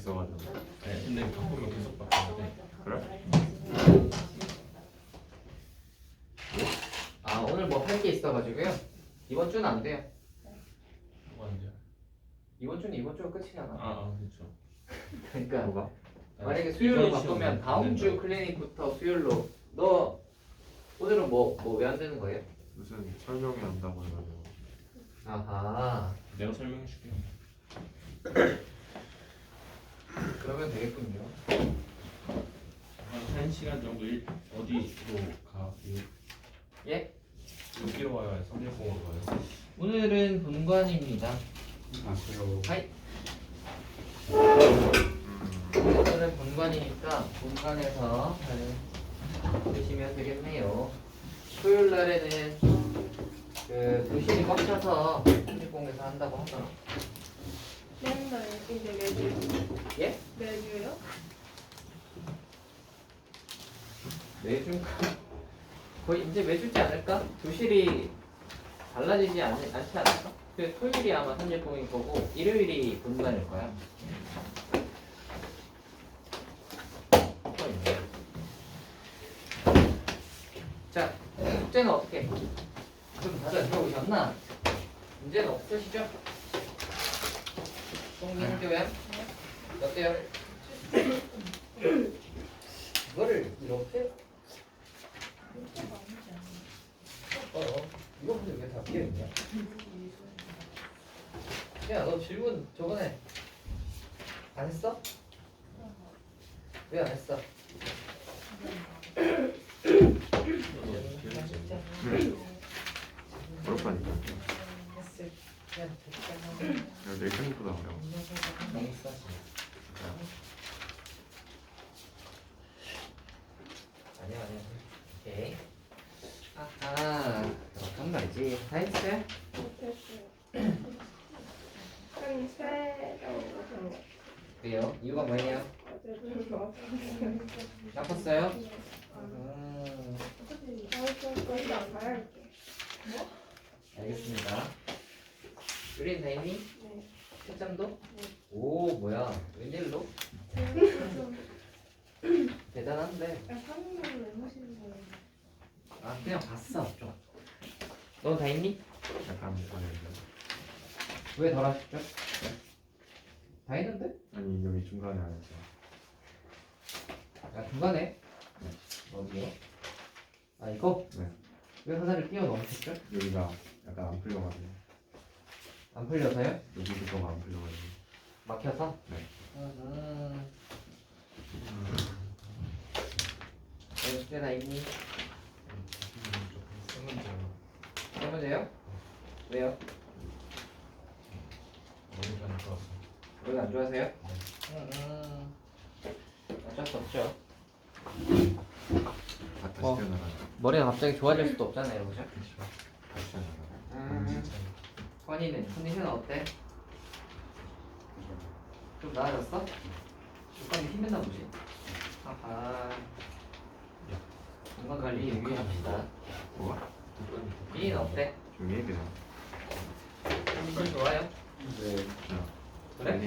있어가지고. 네, 근데 바꾸면 계속 바뀌는데. 그래? 아 오늘 뭐 할 게 있어가지고요. 이번 주는 안 돼요. 뭐가 안 돼요? 이번 주는 이번 주가 끝이잖아. 그렇죠. 그러니까 뭐가? 만약에 수요일로 이번 바꾸면 시험은 다음 안 주 된다. 클리닉부터 수요일로. 너 오늘은 뭐 왜 안 되는 거예요? 무슨 설명이 한다고 해가지고. 아하. 내가 설명해 줄게요. 그러면 되겠군요. 한 1시간 정도 어디로 가? 예? 여기로 와요? 성일공으로 와요? 오늘은 본관입니다. 아세요. 하이. 오늘은 본관이니까 본관에서 드시면 되겠네요. 토요일 날에는 그 교실이 꽉 차서 성일공에서 한다고 하더라. 맨날 이제 매주 예? 매주요? 매주 거의 이제 매주지 않을까? 교실이 달라지지 않지 않을까? 그 토요일이 아마 선일공일 거고 일요일이 본관일 거야. 또 있네. 자, 숙제는 어떻게? 좀 다들 들어오셨나? 문제는 없으시죠? 송민 교양 어때요? 이거를 이렇게? 이거 근데 왜 다 비어있냐? 야, 너 질문 저번에 안 했어? 왜 안 했어? 어렵다니까. 그냥 됐잖아. 내일 생각보다 어려워. 너무 싸지. 아니야. 오케이. 아하, 어떤 말이지? 다 했어요? 못했어요. 한 세로 그래요? 이유가 뭐예요? 어제도 나빴어요? 거의 안 가야 할게. 알겠습니다. 유린 다 했니? 네. 채점도? 네. 오, 뭐야? 웬일로? 좀 대단한데. 하는 걸로 왜 하시는 거예요? 아, 그냥 봤어, 좀. 넌 다 했니? 약간 어려운데. 왜 덜 하셨죠? 다 했는데? 아니 여기 중간에 안 했어. 야, 중간에? 어디요? 아, 이거? 네. 왜 하나를 띄워 넣으셨죠? 여기가 약간 안 풀려가지고. 안 풀려서요? 여기 그거가 안 풀려가지고. 막혀서? 네. 네, 숙제 다 있니? 세 문제요? 왜요? 머리가 안 좋아서. 머리가 안 좋아서요? 어쩔 수 없죠. 다 다시 어. 태어나가지고. 머리가 갑자기 좋아질 수도 없잖아요, 그죠? 다시 태어나가지고. 건이는 컨디션 어때? 좀 나아졌어? 조건이 힘들나 보지? 아하. 건강 관리 유의합시다. 뭐가? 비는 어때? 조용히 해 그냥. 컨디션 좋아요? 네. 그래? 아니.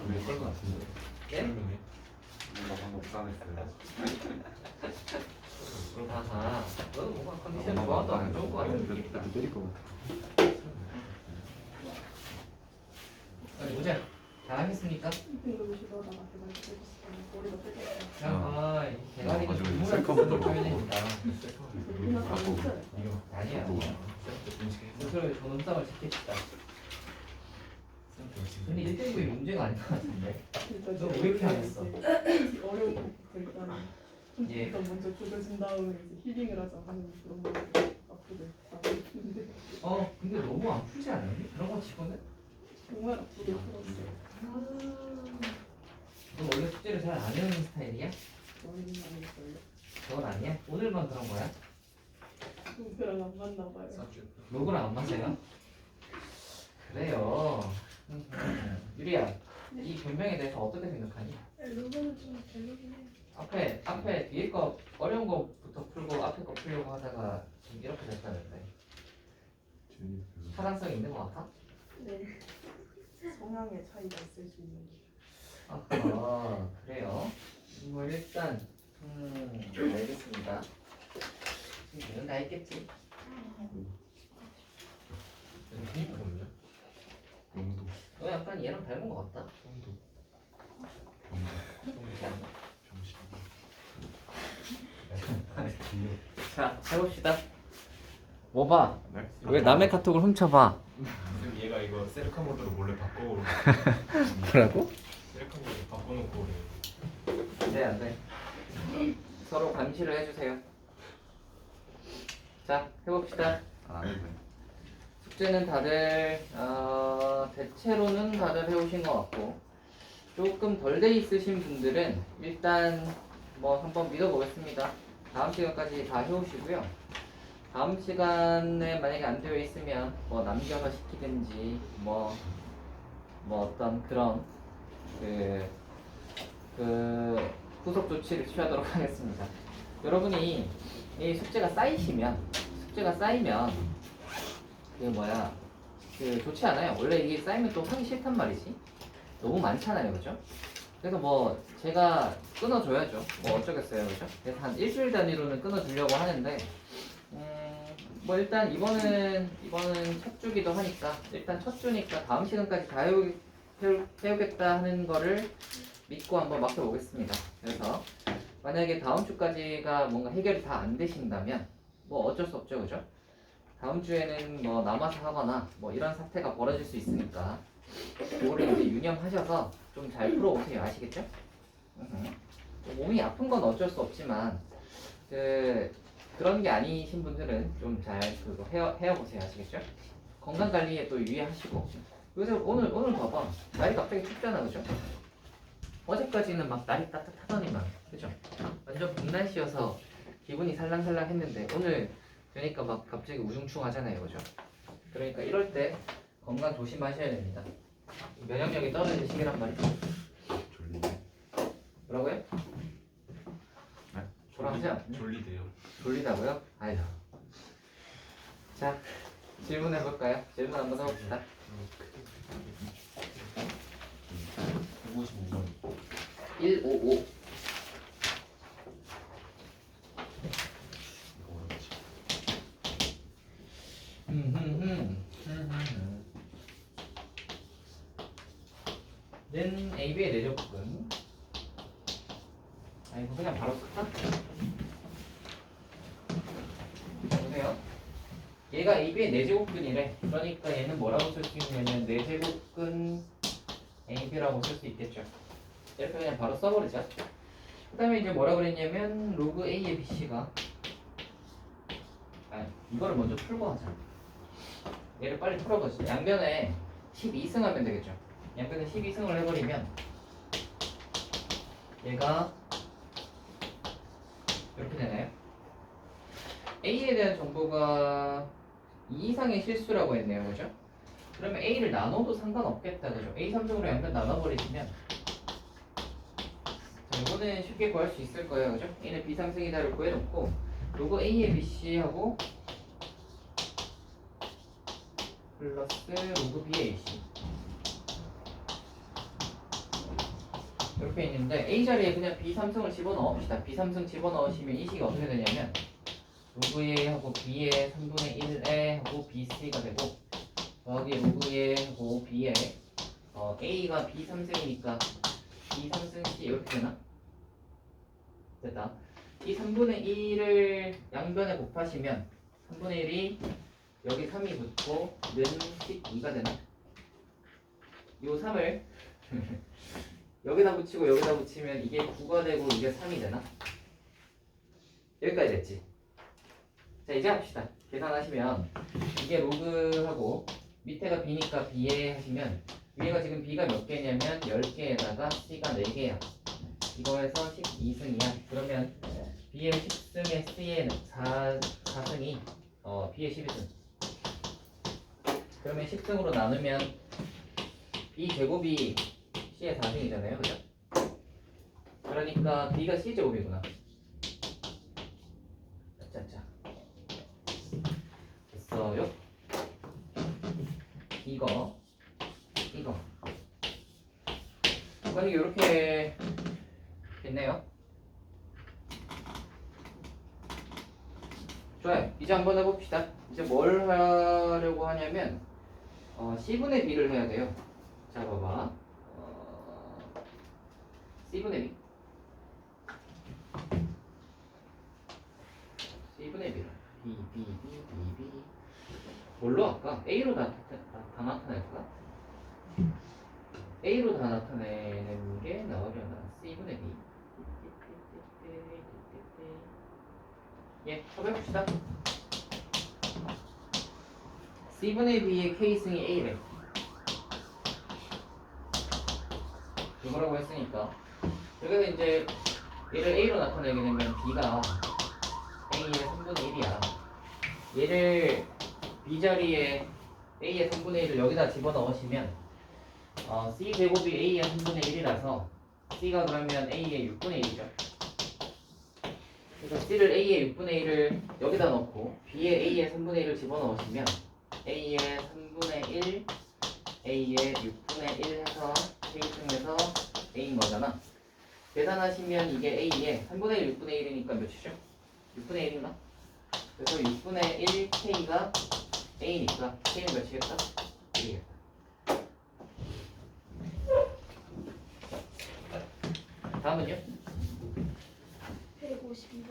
왜 끌고 같은데? 네? 설명해. 나 방금 싸움했어요. 아하. 너도 뭔가 컨디션 좋아도 안 좋을 것 같은데. 나 때릴 것 같아. 아니, 보자. 잘하겠습니까? 이거 무시하다가 제가 이렇게 머리가 뜯겼어요. 아, 대가리가 가지고 정말 셀카부터 표현입니다. 바꾸고. 아니야. 스스로의 존엄성을 지킵시다. 근데 1등급이 문제가 아닌 것 같은데. 너 왜 이렇게 안 했어? 어려운 거 일단 예. 일단 먼저 조져진 다음에 이제 힐링을 하자 하는 그런 거 아프게 아픈데 근데 너무 안 풀지 않니? 그런 거 치고는? 정말 아프게 풀었어요. 너 원래 숙제를 잘 안 해오는 스타일이야? 저희는 아니걸요. 그건 아니야? 오늘만 그런 거야? 누구랑 안 맞나 봐요. 누구랑 안 맞아요? 그래요. 유리야, 이 변명에 대해서 어떻게 생각하니? 루브는 좀 별로긴 해. 앞에 뒤에 거 어려운 거부터 풀고 앞에 거 풀려고 하다가 지금 이렇게 됐다는데 준이 별로. 타당성이 있는 것 같아? 네. 성향의 차이가 있을 수 있는 아 그래요? 뭐 일단 알겠습니다. 이건 다 했겠지. 테이프거든요. 용도. 너 약간 얘랑 닮은 것 같다. 형도 병신. 자 해봅시다. 뭐 봐? 네? 왜 남의 카톡을 훔쳐봐? 쌤 얘가 이거 셀카 모드로 몰래 바꿔. 뭐라고? 셀카 모드 바꿔놓고 그래. 네, 안 돼. 서로 감시를 해주세요. 자, 해봅시다. 안 해도 돼. 숙제는 다들 대체로는 다들 해오신 것 같고 조금 덜 돼 있으신 분들은 일단 뭐 한번 믿어보겠습니다. 다음 시간까지 다 해오시고요. 다음 시간에 만약에 안 되어 있으면 뭐 남겨서 시키든지 뭐 어떤 그런 그 후속 조치를 취하도록 하겠습니다. 여러분이 이 숙제가 쌓이면 좋지 않아요. 원래 이게 쌓이면 또 하기 싫단 말이지. 너무 많잖아요, 그죠? 그래서 뭐 제가 끊어줘야죠. 뭐 어쩌겠어요, 그죠? 그래서 한 일주일 단위로는 끊어주려고 하는데 뭐 일단 이번은 첫 주기도 하니까 일단 첫 주니까 다음 시간까지 다 해오겠다 하는 거를 믿고 한번 맡겨보겠습니다. 그래서 만약에 다음 주까지가 뭔가 해결이 다 안 되신다면 뭐 어쩔 수 없죠, 그죠? 다음 주에는 뭐 남아서 하거나 뭐 이런 사태가 벌어질 수 있으니까 그거를 이제 유념하셔서 좀 잘 풀어오세요. 아시겠죠? 몸이 아픈 건 어쩔 수 없지만 그런 게 아니신 분들은 좀 잘 그거 헤어보세요. 아시겠죠? 건강 관리에 또 유의하시고 요새 오늘 봐봐 날이 갑자기 춥잖아, 그죠? 어제까지는 막 날이 따뜻하더니만, 그죠? 완전 봄 날씨여서 기분이 살랑살랑 했는데 오늘 되니까 막 갑자기 우중충하잖아요, 그죠? 그러니까 이럴 때 건강 조심하셔야 됩니다. 면역력이 떨어질 시기란 말이죠. 졸리네. 뭐라고요? 네? 뭐라 하세요? 졸리대요. 졸리다고요? 아이고. 자, 질문해볼까요? 질문 한번 해봅시다. 155번. 155. 이거 어렵지. 는 AB의 내조건. 아 이거 그냥 바로 쓸까? 보세요. 얘가 AB의 내제곱근이래. 그러니까 얘는 뭐라고 쓸 수 있냐면 내제곱근 AB라고 쓸 수 있겠죠. 이렇게 그냥 바로 써버리자. 그 다음에 이제 뭐라 그랬냐면 로그 A의 BC가 이거를 먼저 풀고 하자. 얘를 빨리 풀어보자. 양변에 12승 하면 되겠죠. 양변에 12승을 해버리면 얘가 이렇게 되나요? A에 대한 정보가 2 이상의 실수라고 했네요, 그죠? 그러면 A를 나눠도 상관없겠다, 그죠? A 3승으로 양변 나눠버리시면 자, 이거는 쉽게 구할 수 있을 거예요, 그죠? A는 B 3승이다를 구해놓고 로그 A의 BC하고 플러스 로그 B의 AC 이렇게 있는데 A 자리에 그냥 B 3승을 집어넣읍시다. B 3승 집어넣으시면 이 식이 어떻게 되냐면 로그 A하고 B의 3분의 1에 하고 BC가 되고 여기 로그 A하고 B의 A가 B 3승이니까 B 3승 C 이렇게 되나? 됐다. 이 3분의 1을 양변에 곱하시면 3분의 1이 여기 3이 붙고 는 12가 되나? 요 3을 여기다 붙이고 여기다 붙이면 이게 9가 되고 이게 3이 되나? 여기까지 됐지? 자 이제 합시다. 계산하시면 이게 로그하고 밑에가 B니까 B에 하시면 위에가 지금 B가 몇 개냐면 10개에다가 C가 4개야. 이거에서 12승이야. 그러면 B의 10승에 C의 4승이 B의 12승. 그러면 10승으로 나누면 B 제곱이 C의 4승이잖아요, 그죠? 그러니까 B가 C 제곱이구나. 짜짜짜. 됐어요? 이거 만약에 이렇게 됐네요. 좋아요. 이제 한번 해봅시다. 이제 뭘 하려고 하냐면 C분의 B를 해야 돼요. 자 봐봐. C분의 B. C분의 B를 B. 뭘로 할까? A로 다 나타낼까? A로 다 나타내는 게 나오려나? C분의 B. 예, 해봅시다. C분의 B의 K승이 A래. 이거라고 했으니까. 여기서 이제 얘를 A로 나타내게 되면 B가 A의 3분의 1이야. 얘를 B 자리에 A의 3분의 1을 여기다 집어넣으시면 C 제곱이 A의 3분의 1이라서 C가 그러면 A의 6분의 1이죠. 그래서 C를 A의 6분의 1을 여기다 넣고 B의 A의 3분의 1을 집어넣으시면 A의 3분의 1, A의 6분의 1 해서 K승에서 A인 거잖아. 계산하시면 이게 A의 3분의 1, 6분의 1이니까 몇이죠? 6분의 1인가? 그래서 6분의 1 K가 A니까 K는 몇이겠다? 1이겠다. 다음은요? 152번.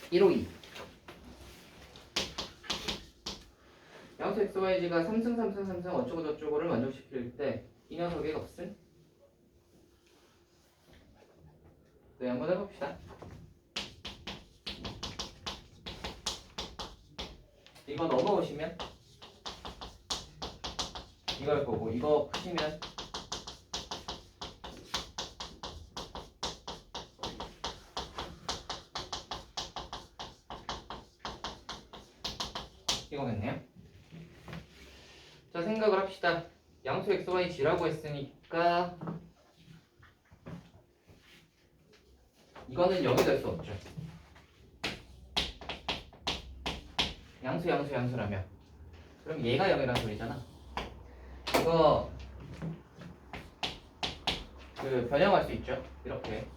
152. 양수 XYZ가 3승, 3승, 3승 어쩌고 저쩌고를 만족시킬 때 이 녀석의 값은? 네, 한번 해봅시다. 이거 넘어오시면 이걸 보고 이거 푸시면 이거겠네요. 자, 생각을 합시다. 양수 XYZ라고 했으니까 이거는 0이 될 수 없죠. 양수라면 그럼 얘가 0이란 소리잖아. 이거 변형할 수 있죠. 이렇게.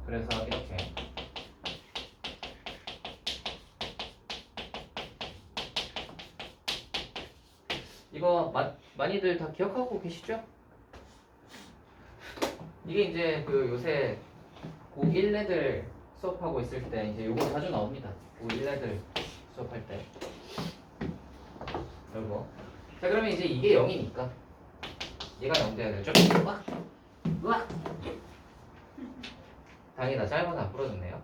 그래서 이렇게 이거 많이들 다 기억하고 계시죠? 이게 이제 요새 고1 애들 수업하고 있을 때 이제 요거 자주 나옵니다. 고1 애들 수업할 때 요거. 자, 그러면 이제 이게 0이니까 얘가 0 돼야 되죠? 우와! 다행이다. 짧아서 안 부러졌네요.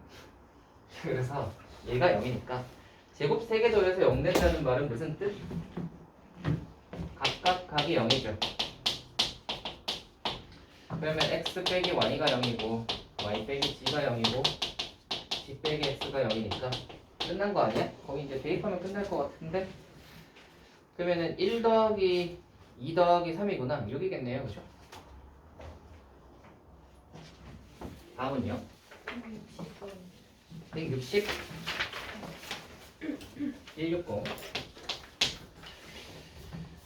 그래서 얘가 0이니까 제곱 3개 더해서 0 된다는 말은 무슨 뜻? 각각 각이 0이죠. 그러면 x 빼기 y가 0이고 y 빼기 g가 0이고 g 빼기 x가 0이니까 끝난 거 아니야? 거기 이제 대입하면 끝날 것 같은데 그러면은 1 더하기 2 더하기 3이구나. 6이겠네요. 그죠? 다음은요? 160 160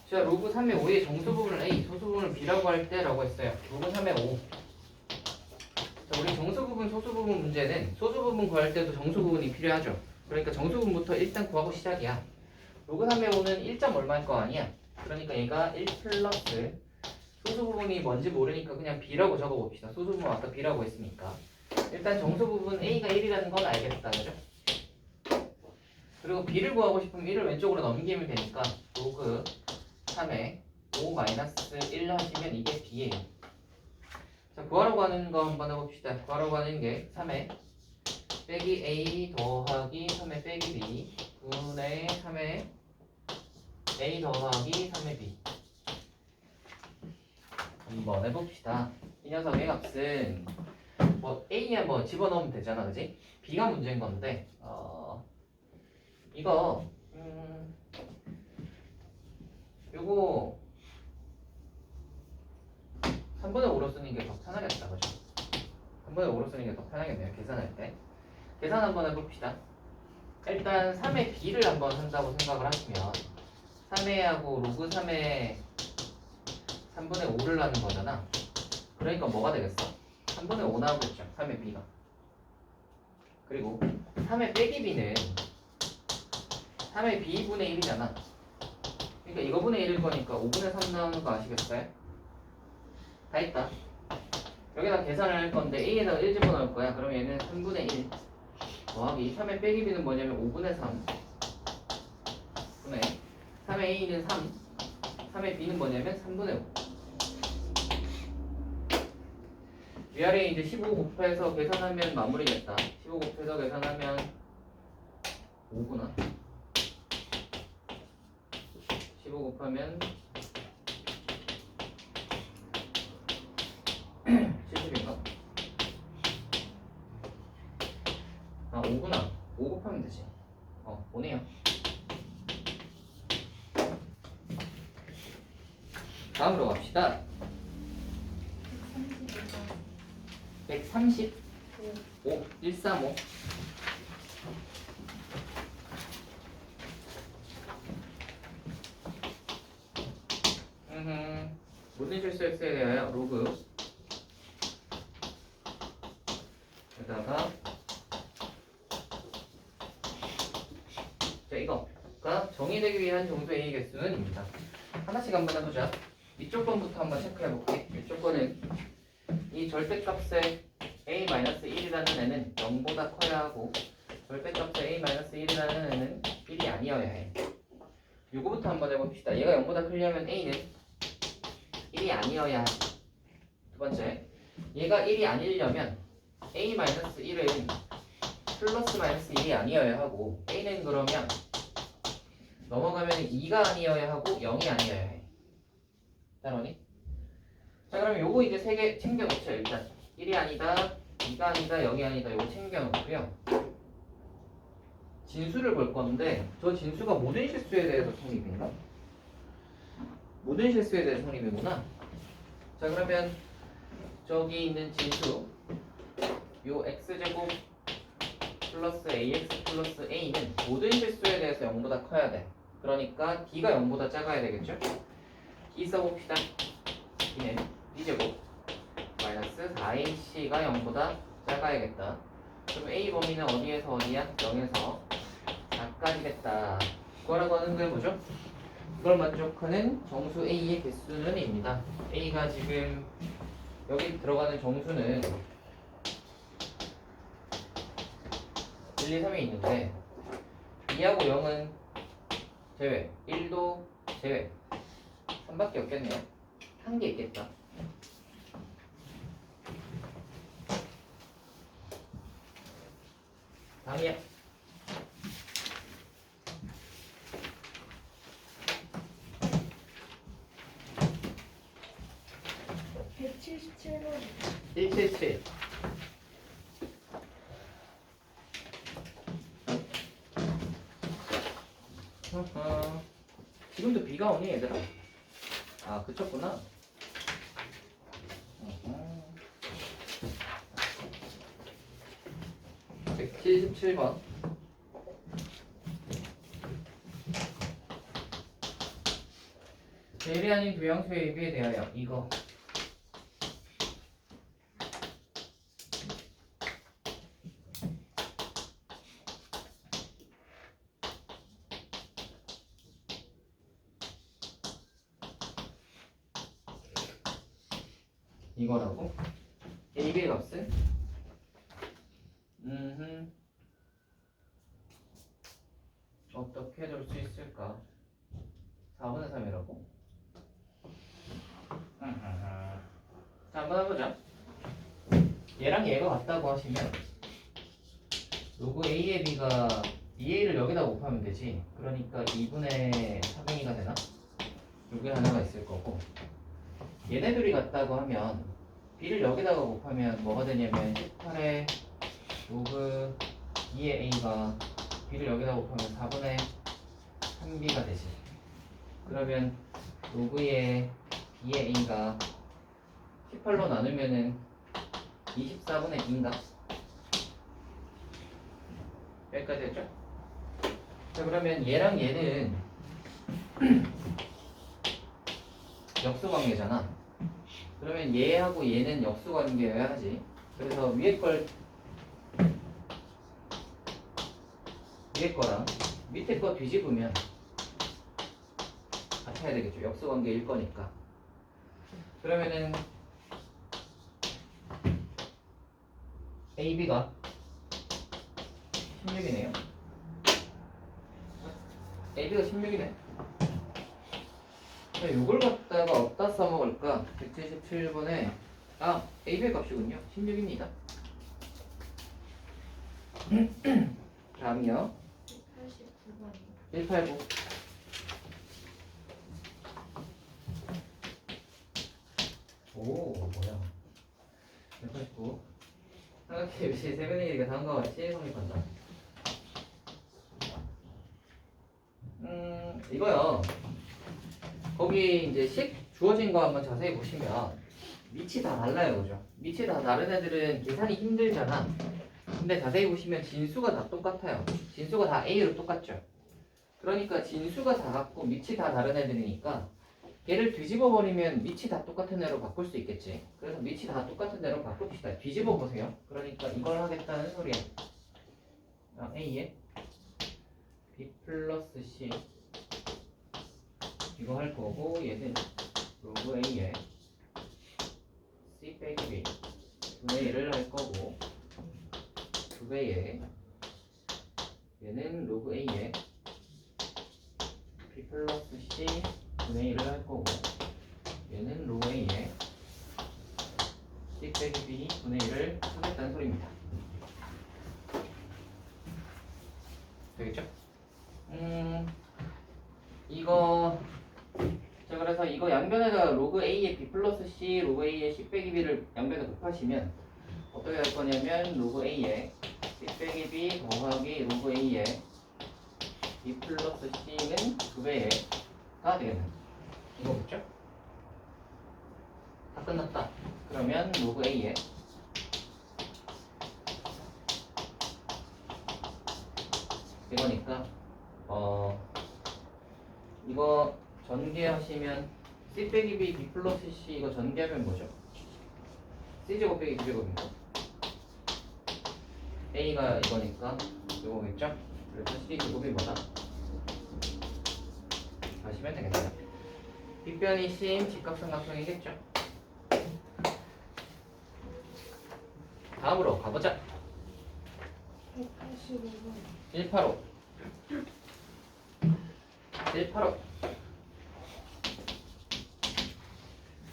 자, 로그 3의 5의 정수 부분을 A, 소수 부분을 B라고 할 때라고 했어요. 로그 3의 5. 자, 우리 정수 부분, 소수 부분 문제는 소수 부분 구할 때도 정수 부분이 필요하죠. 그러니까 정수 부분부터 일단 구하고 시작이야. 로그 3의 5는 1점 얼마일 거 아니야? 그러니까 얘가 1 플러스 소수 부분이 뭔지 모르니까 그냥 B라고 적어봅시다. 소수 부분 아까 B라고 했으니까. 일단 정수 부분 A가 1이라는 건 알겠다. 그죠? 그리고 B를 구하고 싶으면 1을 왼쪽으로 넘기면 되니까 로그 3에 5 마이너스 1 하시면 이게 B예요. 자, 구하라고 하는 거 한번 해봅시다. 구하라고 하는 게 3에 빼기 A 더하기 3에 빼기 B 분의 3에 A 더하기 3의 B 한번 해봅시다. 이 녀석의 값은 뭐 A에 뭐 집어넣으면 되잖아. 그지? B가 문제인 건데 이거 요거 3분의 5로 쓰는 게 더 편하겠다. 그죠? 3분의 5로 쓰는 게 더 편하겠네요. 계산할 때. 계산 한번 해봅시다. 일단 3의 B를 한번 한다고 생각을 하시면 3회하고 로그 3의 3분의 5를 고르라는 거잖아. 그러니까 뭐가 되겠어? 3분의 5 나오겠죠. 3의 b가. 그리고 3의 빼기 b는 3의 b분의 1이잖아. 그러니까 이거분의 1일 거니까 5분의 3 나오는 거 아시겠어요? 다 했다. 여기다 계산을 할 건데 a에다가 1 집어넣을 거야. 그럼 얘는 3분의 1 더하기 3의 빼기 b는 뭐냐면 5분의 3 분의 3의 a는 3 3의 b는 뭐냐면 3분의 5. 위아래에 이제 15 곱해서 계산하면 마무리겠다. 15 곱해서 계산하면 5구나. 15 곱하면 70인가? 아 5구나. 5 곱하면 되지. 5네요. 다음으로 갑시다. 130 5 135 모든 실수 x에 대하여 로그 에다가 자 이거가 정의되기 위한 정수 A의 개수는 입니다. 하나씩 한번 해보자. 이쪽 건부터 한번 체크해볼게. 이쪽 거는 이 절대값의 a-1이라는 애는 0보다 커야 하고 절대값의 a-1이라는 애는 1이 아니어야 해. 요거부터 한번 해봅시다. 얘가 0보다 크려면 a는 1이 아니어야 해. 두 번째, 얘가 1이 아니려면 a-1은 플러스 마이너스 1이 아니어야 하고 a는 그러면 넘어가면 2가 아니어야 하고 0이 아니어야 해. 따라오니? 자 그럼 요거 이제 3개 챙겨놓자. 일단 1이 아니다, 2가 아니다, 0이 아니다. 요거 챙겨놓고요. 진수를 볼 건데 저 진수가 모든 실수에 대해서 성립인가? 모든 실수에 대해서 성립이구나. 자 그러면 저기 있는 진수 요 x제곱 플러스 ax 플러스 a는 모든 실수에 대해서 0보다 커야 돼. 그러니까 d가 0보다 작아야 되겠죠? d 써봅시다. d는 b제곱 마이너스 4ac가 0보다 작아야겠다. 그럼 a 범위는 어디에서 어디야? 0에서 4까지겠다. 그거라고 하는 게 뭐죠? 그걸 만족하는 정수 a의 개수는 입니다. a가 지금 여기 들어가는 정수는 1, 2, 3이 있는데 2하고 0은 제외, 1도 제외, 3밖에 없겠네요. 한 개 있겠다. 다음이야. (177번) 177. 지금도 비가 오니 얘들아? 아 그쳤구나. 177번. 제일이 아닌 두 양수의 예비에 대하여 이거 이거라고? AB의 값은? 어떻게 줄 수 있을까? 4분의 3이라고? 자, 한번 해보자. 얘랑 얘가 같다고 하시면 로그 A의 B가 2A를 여기다 곱하면 되지. 그러니까 2분의 3A가 되나? 여기 하나가 있을 거고 얘네들이 같다고 하면 B를 여기다가 곱하면 뭐가 되냐면 18의 로그 2의 A가 B를 여기다 곱하면 4분의 3B가 되지. 그러면 로그의 2의 A가 18로 나누면은 24분의 2인가? 여기까지 했죠? 자 그러면 얘랑 얘는 역수관계잖아. 그러면 얘하고 얘는 역수관계여야 하지. 그래서 위에 거랑 밑에 거 뒤집으면 같아야 되겠죠. 역수관계일 거니까. 그러면은 AB가 16이네요. AB가 16이네. 이걸 갖다가 어디다 써먹을까? 177번에 AB의 값이군요. 16입니다. 다음이요. 89번이요. 189. 오, 뭐야. 189. 삼각형 역시 세븐의 길이가 다음과 같이 성립한다. 이거요. 거기 이제 식 주어진 거 한번 자세히 보시면 밑이 다 달라요, 그죠? 밑이 다 다른 애들은 계산이 힘들잖아. 근데 자세히 보시면 진수가 다 똑같아요. 진수가 다 A로 똑같죠. 그러니까 진수가 다 같고 밑이 다 다른 애들이니까 얘를 뒤집어 버리면 밑이 다 똑같은 애로 바꿀 수 있겠지. 그래서 밑이 다 똑같은 애로 바꿉시다. 뒤집어 보세요. 그러니까 이걸 하겠다는 소리야. A에 B 플러스 C 이거 할 거고, 얘는 로그 A에 C 빼기 B 분의 1을 할 거고, 2배에 얘는 로그 A에 B 플러스 C 분의 1을 할 거고, 얘는 로그 A에 C 빼기 B 분의 1을 하겠다는 소리입니다. 되겠죠? 이거 자, 그래서 이거 양변에다가 로그 A에 B 플러스 C, 로그 A에 C 빼기 B를 양변에 곱하시면 어떻게 할 거냐면 로그 A에 C 빼기 B 더하기 로그 A에 B 플러스 C는 2배가 되겠네. 이거겠죠? 다 끝났다. 그러면 로그 A에 이거니까 이거 전개하시면 C 빼기 B, B 플러스 C 이거 전개하면 뭐죠? C제곱 빼기 B제곱입니다. A가 이거니까 이거겠죠? 그래서 C제곱이 뭐다? 하시면 되겠네요. 빗변이 심 직각삼각형이겠죠? 다음으로 가보자. 185번. 185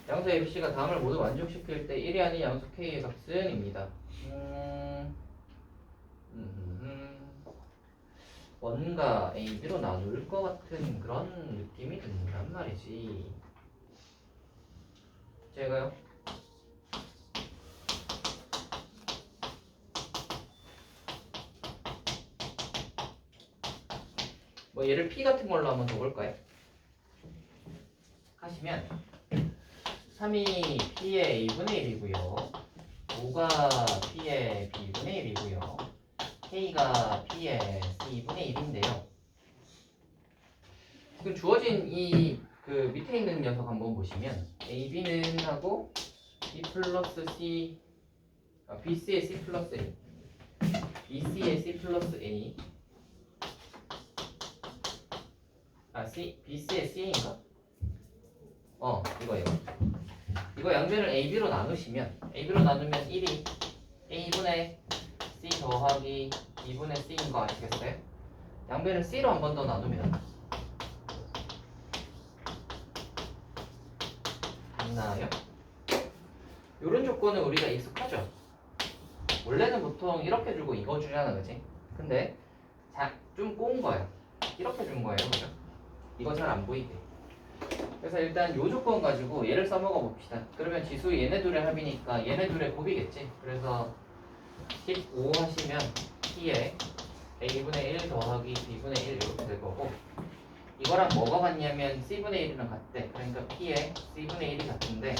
양수 ABC가 다음을 모두 만족시킬 때 1이 아닌 양수 K의 값은 입니다. 원과 AB로 나눌 것 같은 그런 느낌이 든단 말이지. 제가요? 뭐 얘를 P 같은 걸로 한번 더 볼까요? 하시면 3이 P의 A분의 1이고요 5가 P의 B분의 1이고요 K가 P의 C분의 1인데요 지금 주어진 이 그 밑에 있는 녀석 한번 보시면 AB는 하고 B 플러스 C BC의 C 플러스 A BC의 C 플러스 A BC의 C인가? 이거 양변을 AB로 나누시면 AB로 나누면 1이 A분의 C 더하기 2분의 C인 거 아시겠어요? 양변을 C로 한 번 더 나누면 맞나요? 요런 조건은 우리가 익숙하죠? 원래는 보통 이렇게 주고 이거 주잖아, 그치? 근데 좀 꼬은 거야. 이렇게 준 거예요, 그죠? 이거 잘 안 보이게. 그래서 일단 요 조건 가지고 얘를 써먹어 봅시다. 그러면 지수 얘네 둘의 합이니까 얘네 둘의 곱이겠지. 그래서 15 하시면 P에 A분의 1 더하기 B분의 1 이렇게 될 거고 이거랑 뭐가 같냐면 C분의 1이랑 같대. 그러니까 P에 C분의 1이 같은데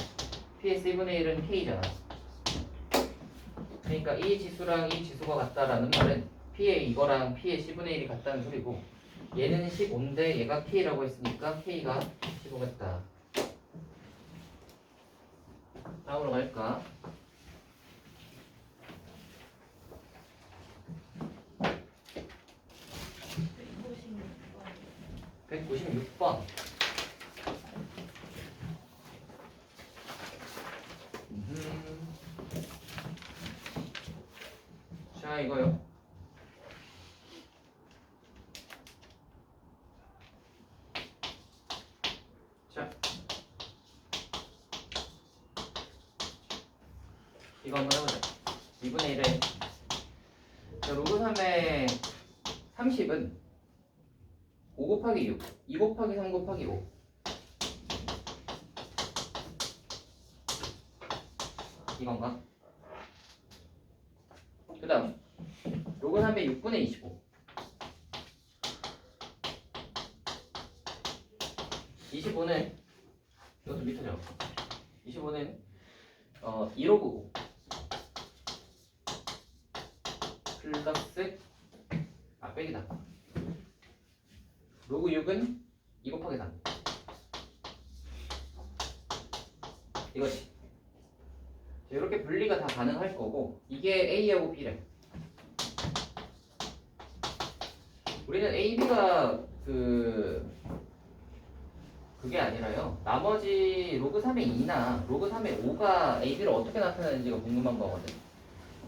P의 C분의 1은 K잖아. 그러니까 이 지수랑 이 지수가 같다라는 말은 P의 이거랑 P의 C분의 1이 같다는 소리고 얘는 15인데 얘가 K라고 했으니까 K가 15겠다. 다음으로 갈까? 백오십육 196번. 자, 이거요. 자, 이거 한번 해보자. 2분의 1에 자, 로그 3의 30은 5 곱하기 6, 2 곱하기 3 곱하기 5. 이건가? 그 다음 로그 3의 6분의 25. 25는 이것도 밑에 적어. 25는 2로그 5 플러스 빼기다. 로그 6은 2 곱하기 3. 이것이 이렇게 분리가 다 가능할 거고, 이게 A하고 B래. 우리는 A, B가 그게 아니라요, 나머지 로그 3의 2나 로그 3의 5가 A, B를 어떻게 나타나는지가 궁금한 거거든.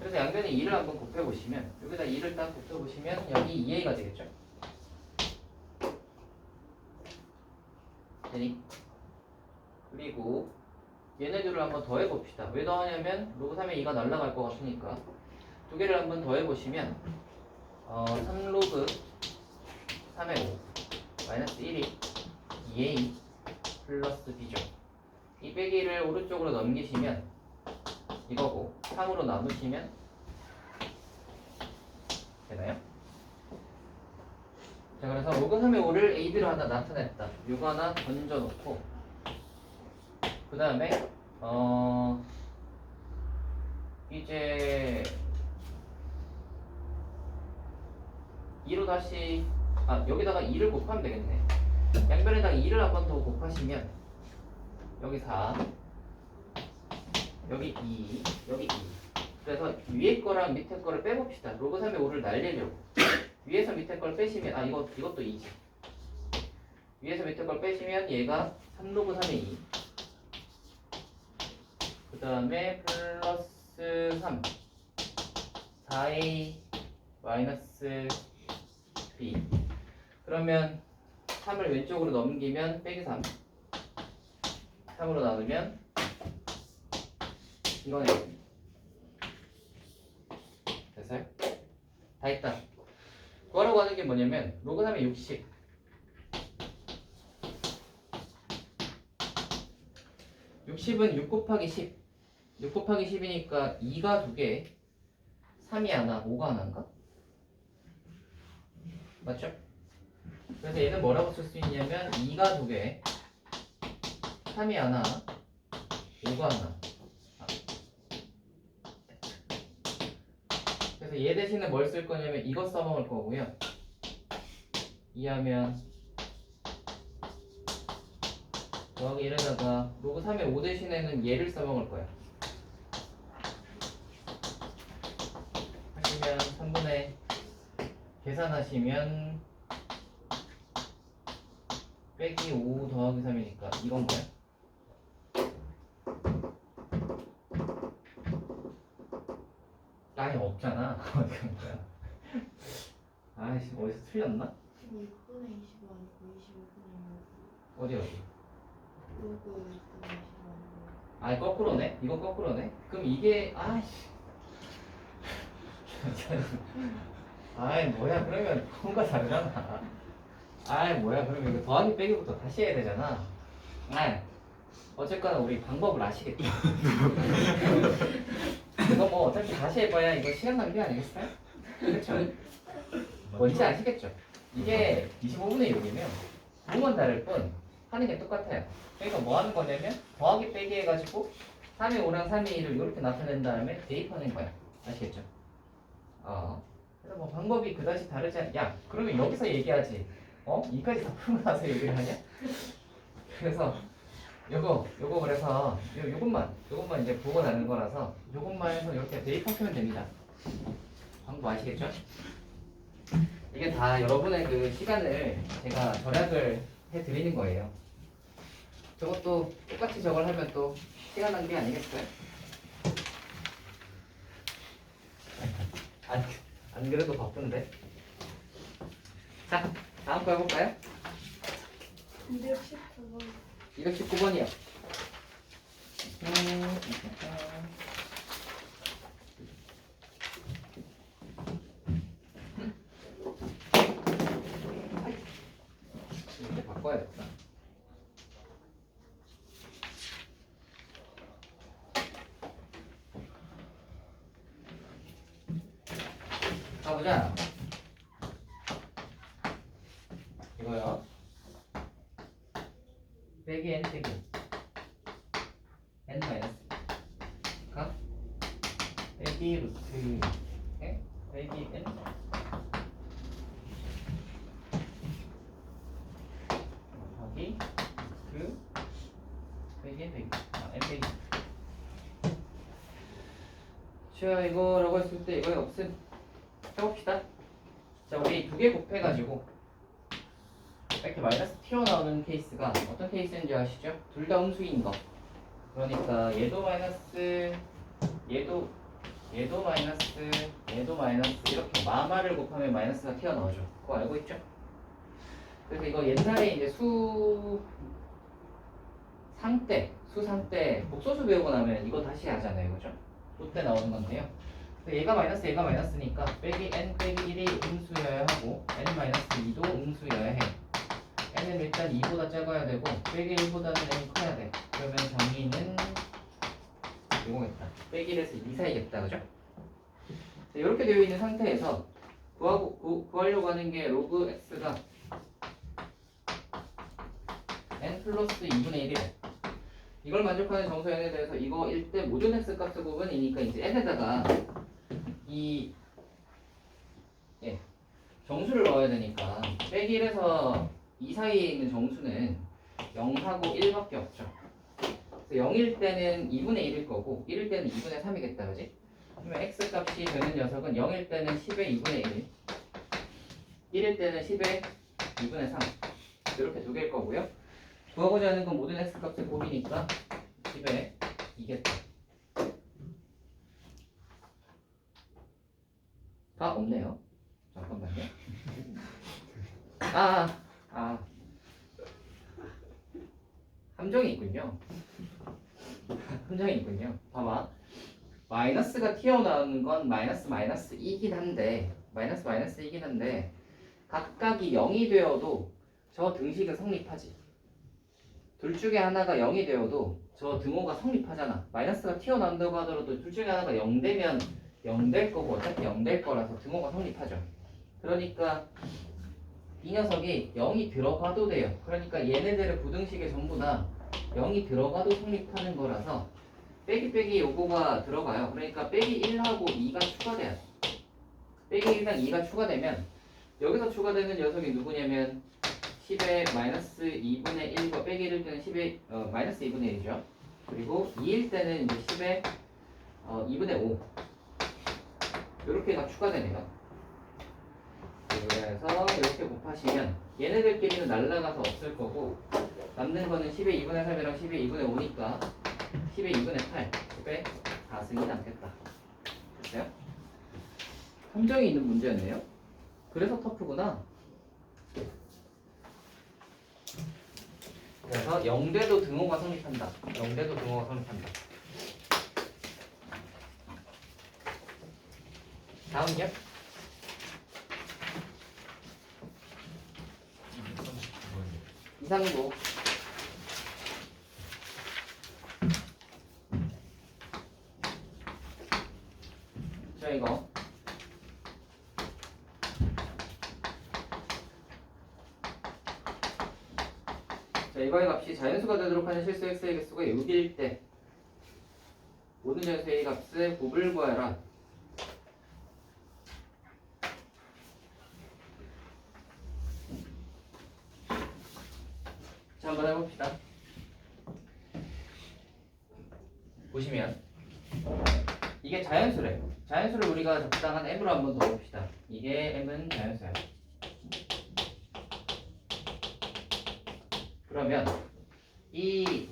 그래서 양변에 2를 한번 곱해보시면, 여기다 2를 딱 곱해보시면 여기 2A가 되겠죠. 되니? 그리고 얘네들을 한번 더해봅시다. 왜 더하냐면 로그 3의 2가 날아갈 것 같으니까. 두 개를 한번 더해보시면 3로그 3의 5 마이너스 1이 2A 플러스 B죠. 이 빼기를 오른쪽으로 넘기시면 이거고, 3으로 나누시면 되나요? 자, 그래서 로그 3의 5를 A, B로 하나 나타냈다. 이거 하나 던져놓고, 그 다음에 이제 2로 다시 여기다가 2를 곱하면 되겠네. 양변에다가 2를 한 번 더 곱하시면 여기 4, 여기 2, 여기 2. 그래서 위에 거랑 밑에 거를 빼봅시다. 로그 3의 5를 날리려고. 위에서 밑에 걸 빼시면 이것도 2지. 위에서 밑에 걸 빼시면 얘가 3로그 3의 2. 그 다음에 플러스 3 4A 마이너스 B. 그러면 3을 왼쪽으로 넘기면 빼기 3, 3으로 나누면 이거네. 됐어요? 다 했다. 구하라고 하는 게 뭐냐면 로그 3의 60, 60은 6 곱하기 10, 6 곱하기 10이니까 2가 2개, 3이 하나, 5가 하나인가? 맞죠? 그래서 얘는 뭐라고 쓸 수 있냐면 2가 2개, 3이 하나, 5가 하나. 그래서 얘 대신에 뭘 쓸 거냐면 이거 써먹을 거고요. 이하면 더하기 1에다가 로그 3의 5 대신에는 얘를 써먹을 거야. 하시면 3분의 계산하시면 빼기 5 더하기 3이니까 이건 뭐야? 아니 없잖아. 어디 간 거야? 아이씨, 어디서 틀렸나? 6분의 25 아니고 25분의 어디? 로그 6분의 25 아니고. 아니 거꾸로네? 이거 거꾸로네? 그럼 이게 아이씨. 아이 뭐야, 그러면 뭔가 다르잖아. 아이 뭐야, 그러면 이거 더하기 빼기부터 다시 해야 되잖아. 아이 어쨌거나 우리 방법을 아시겠죠? 이거 뭐 어차피 다시 해봐야 이거 시간 낭비 아니겠어요? 그렇죠? 뭔지 아시겠죠? 이게 25분의 6이면 부분만 다를 뿐 하는 게 똑같아요. 그러니까 뭐 하는 거냐면 더하기 빼기 해가지고 3의 5랑 3의 2를 이렇게 나타낸 다음에 대입하는 거야. 아시겠죠? 그래서 뭐 방법이 그다지 다르지 않... 야, 그러면 여기서 얘기하지. 이까지 다 풀고 나서 얘기를 하냐? 그래서 요거 그래서 요것만 이제 보고 나는 거라서 요것만 해서 이렇게 대입하시면 됩니다. 방법 아시겠죠? 이게 다 여러분의 그 시간을 제가 절약을 해드리는 거예요. 저것도 똑같이 저걸 하면 또 시간 낭비 아니겠어요? 안 그래도 바쁜데. 자, 다음 거 해볼까요? 219번. 219번이요. 이렇게 바꿔야겠다. 가보자. 이거요. 빼기 n 빼기 n 마이너스 가 빼기 루트 빼기 n 더하기 그 빼기 n 빼기 n 빼기 자 이거라고 했을 때 이거에 없음 해봅시다. 자 우리 두 개 곱해가지고 이렇게 마이너스 튀어나오는 케이스가 어떤 케이스인지 아시죠? 둘 다 음수인 거. 그러니까 얘도 마이너스 얘도 마이너스 얘도 마이너스 이렇게 마마를 곱하면 마이너스가 튀어나오죠. 그거 알고 있죠? 그래서 이거 옛날에 이제 수상 때 복소수 배우고 나면 이거 다시 하잖아요. 그죠? 그때 나오는 건데요. 얘가 마이너스니까 빼기 n 빼기 1이 음수여야 하고 n 마이너스 2도 음수여야 해. n은 일단 2보다 작아야 되고 빼기 1보다는 n이 커야 돼. 그러면 정의는 이거겠다. 빼기 1에서 2 사이겠다. 그죠? 자, 이렇게 되어 있는 상태에서 구하려고 하는 게 로그 x가 n 플러스 2분의 1이래. 이걸 만족하는 정수 n에 대해서 이거 1대 모든 x 값의 부분이니까 이제 n에다가 이 정수를 넣어야 되니까 빼기 1에서 2 사이에 있는 정수는 0하고 1밖에 없죠. 그래서 0일 때는 2분의 1일 거고 1일 때는 2분의 3이겠다. 그지? 그러면 x 값이 되는 녀석은 0일 때는 10의 2분의 1 1일 때는 10의 2분의 3 이렇게 두 개일 거고요. 구하고자 하는 건 모든 x 값의 곱이니까 10의 2겠다. 아 없네요. 잠깐만요. 함정이 있군요. 함정이 있군요. 봐봐. 마이너스가 튀어나오는 건 마이너스이긴 한데 각각이 0이 되어도 저 등식은 성립하지. 둘 중에 하나가 0이 되어도 저 등호가 성립하잖아. 마이너스가 튀어나온다고 하더라도 둘 중에 하나가 0 되면 0 될 거고 어차피 0 될 거라서 등호가 성립하죠. 그러니까 이 녀석이 0이 들어가도 돼요. 그러니까 얘네들의 부등식에 전부 다 0이 들어가도 성립하는 거라서 빼기 요거가 들어가요. 그러니까 빼기 1하고 2가 추가돼요. 빼기 1이랑 2가 추가되면 여기서 추가되는 녀석이 누구냐면 10의 마이너스 2분의 1과 빼기 1일 때는 10의 마이너스 2분의 1이죠. 그리고 2일 때는 이제 10의 2분의 5 이렇게가 추가되네요. 그래서 이렇게 곱하시면 얘네들끼리는 날라가서 없을 거고 남는 거는 10의 2분의 3이랑 10의 2분의 5니까 10의 2분의 8 10의 4승이 남겠다. 됐어요? 함정이 있는 문제였네요. 그래서 터프구나. 그래서 0대도 등호가 성립한다. 0대도 등호가 성립한다. 다음요. 239. 자 이거 자 이거의 값이 자연수가 되도록 하는 실수 x의 개수가 6일 때 모든 자연수의 값의 곱을 구하라. 자 한번 해봅시다. 보시면 이게 자연수래. 자연수를 우리가 적당한 m으로 한번 더 봅시다. 이게 m은 자연수야. 그러면 이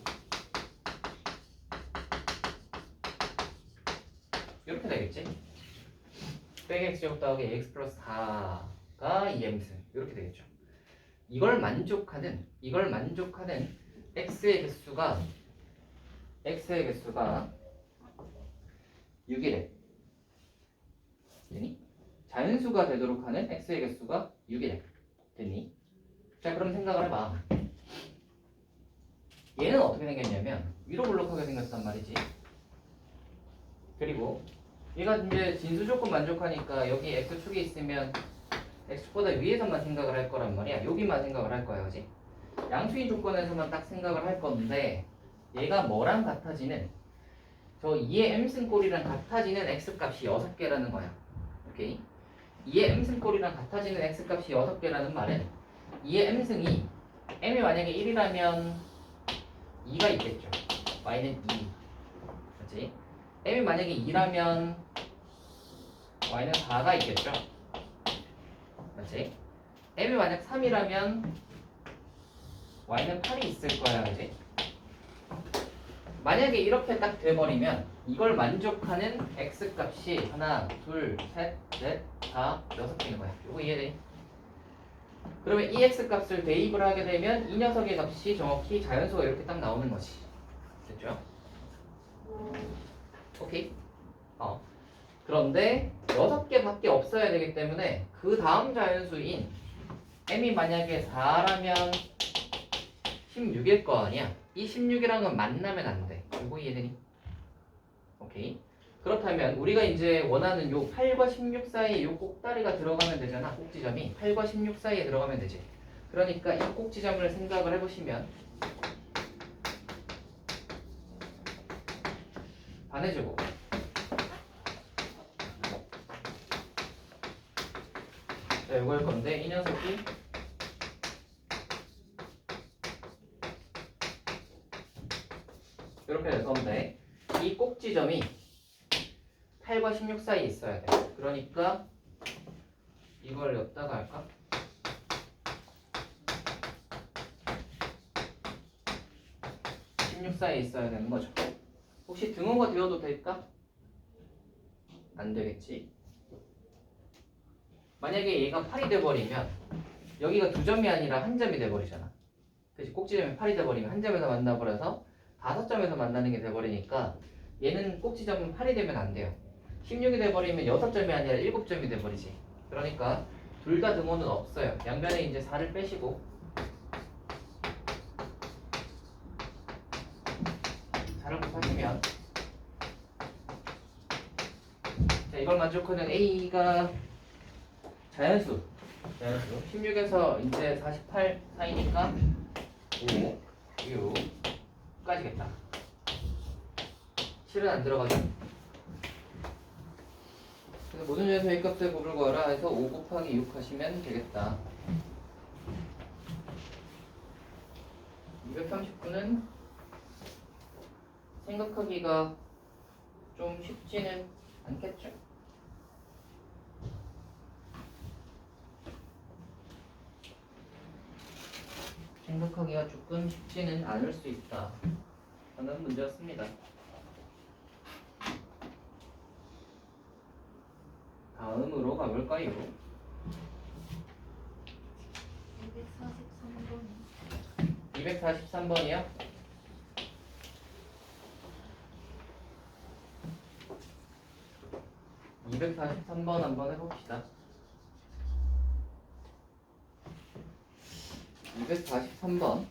이렇게 되겠지? 백 x제곱 더하기 x 플러스 4가 이 m승 이렇게 되겠죠. 이걸 만족하는 x의 개수가 6이래. 되니? 자연수가 되도록 하는 x의 개수가 6이래. 되니? 자, 그럼 생각을 해봐. 얘는 어떻게 생겼냐면 위로 볼록하게 생겼단 말이지. 그리고 얘가 이제 진수 조건 만족하니까 여기 x축이 있으면 x보다 위에서만 생각을 할 거란 말이야. 여기만 생각을 할 거야, 그지? 양수인 조건에서만 딱 생각을 할 건데 얘가 뭐랑 같아지는 저 2의 m승꼴이랑 같아지는 x값이 6개라는 거야. 오케이? 2의 m승꼴이랑 같아지는 x값이 6개라는 말은 2의 m승이 m이 만약에 1이라면 2가 있겠죠. y는 2. 그렇지? m이 만약에 2라면 y는 4가 있겠죠. 그렇지? m이 만약 3이라면 y는 8이 있을 거야. 그렇지? 만약에 이렇게 딱 돼버리면 이걸 만족하는 x값이 하나, 둘, 셋, 넷, 다 6개인 거야. 요거 이해돼? 그러면 이 x값을 대입을 하게 되면 이 녀석의 값이 정확히 자연수가 이렇게 딱 나오는 거지. 됐죠? 오케이? 그런데 6개밖에 없어야 되기 때문에 그 다음 자연수인 m이 만약에 4라면 16일 거 아니야? 이 16이랑은 만나면 안 돼. 이거 이해되니? 오케이. 그렇다면 우리가 이제 원하는 요 8과 16 사이에 요 꼭다리가 들어가면 되잖아. 꼭지점이 8과 16 사이에 들어가면 되지. 그러니까 이 꼭지점을 생각을 해보시면 반해주고 자, 요거 할 건데 이 녀석이 이렇게 될 건데 이 꼭지점이 8과 16 사이에 있어야 돼. 그러니까 이걸 여기다가 할까? 사이에 있어야 되는 거죠. 혹시 등호가 되어도 될까? 안 되겠지. 만약에 얘가 8이 돼버리면 여기가 2점이 아니라 1점이 돼버리잖아. 그치? 꼭지점이 8이 돼버리면 한 점에서 만나버려서 5점에서 만나는 게 돼버리니까 얘는 꼭지점은 8이 되면 안 돼요. 16이 돼버리면 6점이 아니라 7점이 돼버리지. 그러니까 둘 다 등호는 없어요. 양변에 이제 4를 빼시고 4를 곱하시면 자, 이걸 만족하는 A가 자연수 16에서 이제 48 사이니까 5, 6까지겠다. 7은 안 들어가죠. 그래서 모든 중에서 A 값의 곱을 구하라 해서 5 곱하기 6 하시면 되겠다. 239는 생각하기가 좀 쉽지는 않겠죠. 생각하기가 조금 쉽지는 않을 수 있다 하는 문제였습니다. 다음으로 가볼까요? 243번이요? 243번 한번 해봅시다. 243번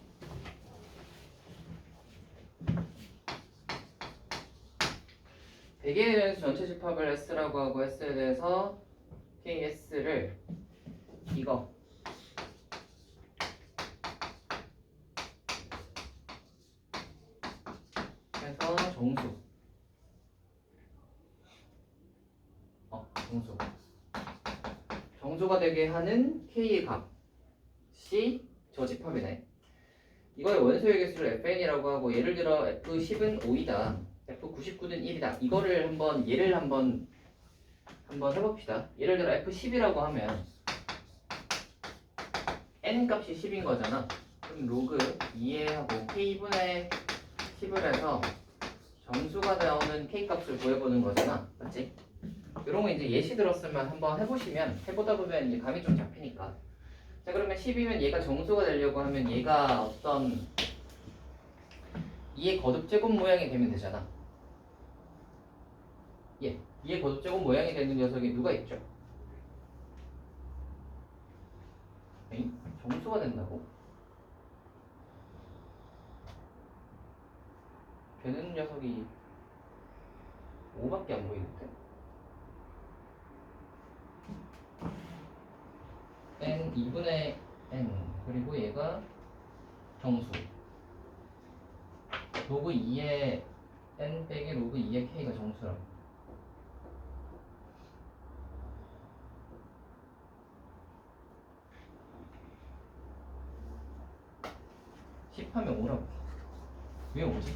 대개에 대해서 전체 집합을 S라고 하고 S에 대해서 KS를 이거 해서 정수가 되게 하는 K의 값이 저 집합이네. 이거의 원소의 개수를 FN이라고 하고 예를 들어 F10은 5이다. F99는 1이다. 이거를 한번 예를 한번 해봅시다. 예를 들어 F10이라고 하면 n 값이 10인 거잖아. 그럼 로그 2에 하고 k분의 10을 해서 정수가 나오는 k 값을 구해보는 거잖아. 맞지? 이런 거 이제 예시 들었으면 한번 해보시면 해보다 보면 이제 감이 좀 잡히니까. 자 그러면 10이면 얘가 정수가 되려고 하면 얘가 어떤 2의 거듭제곱 모양이 되면 되잖아. 예, 2의 거듭제곱 모양이 되는 녀석이 누가 있죠? 에이? 정수가 된다고? 되는 녀석이 5밖에 안 보이는데? n 2분의 n 그리고 얘가 정수 로그 2의 n 빼기 로그 2의 k가 정수라고. 하면 5라고. 왜 5지?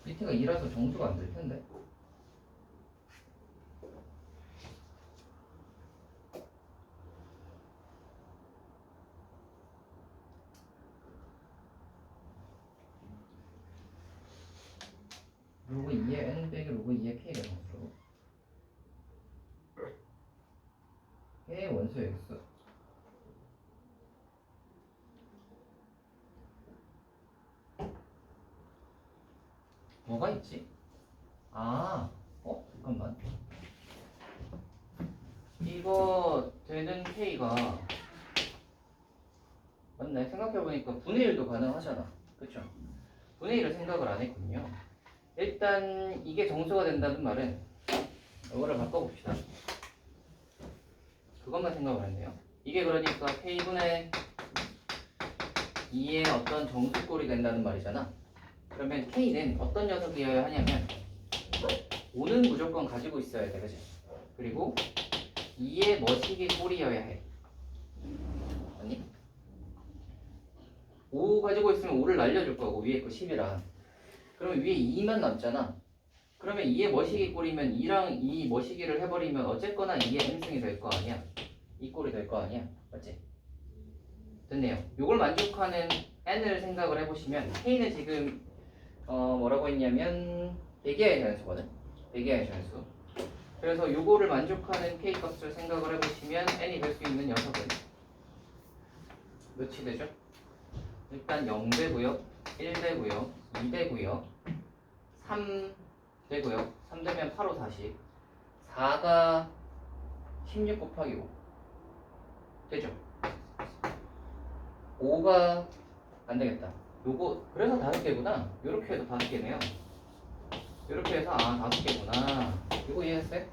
밑에가 2라서 정수가 안 될 텐데. 로그 2의 n 빼기 로그 2의 k가 정수라고. k의 원수 x. 뭐가 있지? 잠깐만. 이거 되는 k가 맞네. 생각해보니까 분의 1도 가능하잖아. 그쵸? 분의 1을 생각을 안 했군요. 일단 이게 정수가 된다는 말은 이거를 바꿔봅시다. 그것만 생각을 했네요. 이게 그러니까 k분의 2의 어떤 정수꼴이 된다는 말이잖아. 그러면 K는 어떤 녀석이어야 하냐면 5는 무조건 가지고 있어야 돼, 그치? 그리고 2의 머시기 꼴이어야 해. 아니? 5 가지고 있으면 5를 날려줄 거고 위에 거 10이랑. 그러면 위에 2만 남잖아. 그러면 2의 머시기 꼴이면 2랑 2 머시기를 해버리면 어쨌거나 2의 n승이 될 거 아니야? 이 꼴이 될 거 아니야? 맞지? 됐네요. 요걸 만족하는 n을 생각을 해보시면 K는 지금 뭐라고 했냐면 대기하의 자연수거든. 대기하의 자연수. 그래서 요거를 만족하는 k 값을 생각을 해보시면 n이 될 수 있는 녀석은 몇이 되죠? 일단 0 되고요, 1 되고요, 2 되고요, 3 되고요. 3 되면 8, 5, 40. 4가 16 곱하기 5 되죠? 5가 안 되겠다. 요거 그래서 5개구나. 요렇게 해도 5개네요. 요렇게 해서 5개구나. 요거 이해했어요?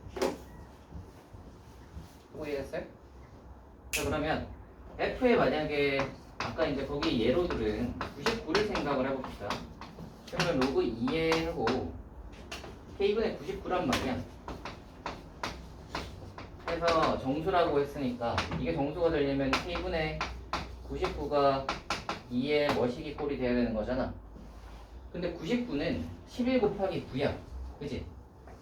요거 이해했어요? 자 그러면 F에 만약에 아까 이제 거기 예로들은 99를 생각을 해봅시다. 그러면 로그 2에 하고 K분의 99란 말이야. 그래서 정수라고 했으니까 이게 정수가 되려면 K분의 99가 2의 머시기 꼴이 돼야 되는 거잖아. 근데 99는 11 곱하기 9야. 그치?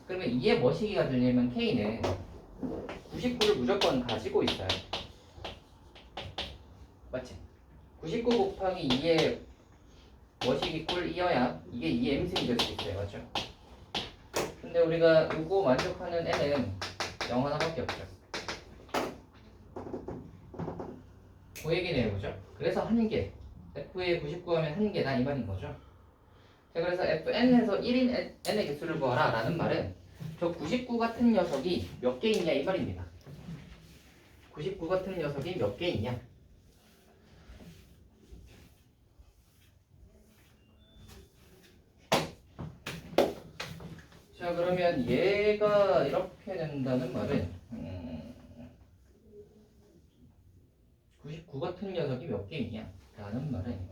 그러면 2의 머시기가 되려면 K는 99를 무조건 가지고 있어요. 맞지? 99 곱하기 2의 머시기 꼴이어야 이게 2의 m승이 될 수 있어요. 맞죠? 근데 우리가 요거 만족하는 n은 0 하나밖에 없죠. 그 얘기네요. 그죠? 그래서 1개. F에 99 하면 1개다 이 말인 거죠. 자, 그래서 Fn에서 1인 n의 개수를 구하라 라는 말은 저 99 같은 녀석이 몇 개 있냐 이 말입니다. 99 같은 녀석이 몇 개 있냐. 자 그러면 얘가 이렇게 된다는 말은 99 같은 녀석이 몇 개 있냐 라는 말은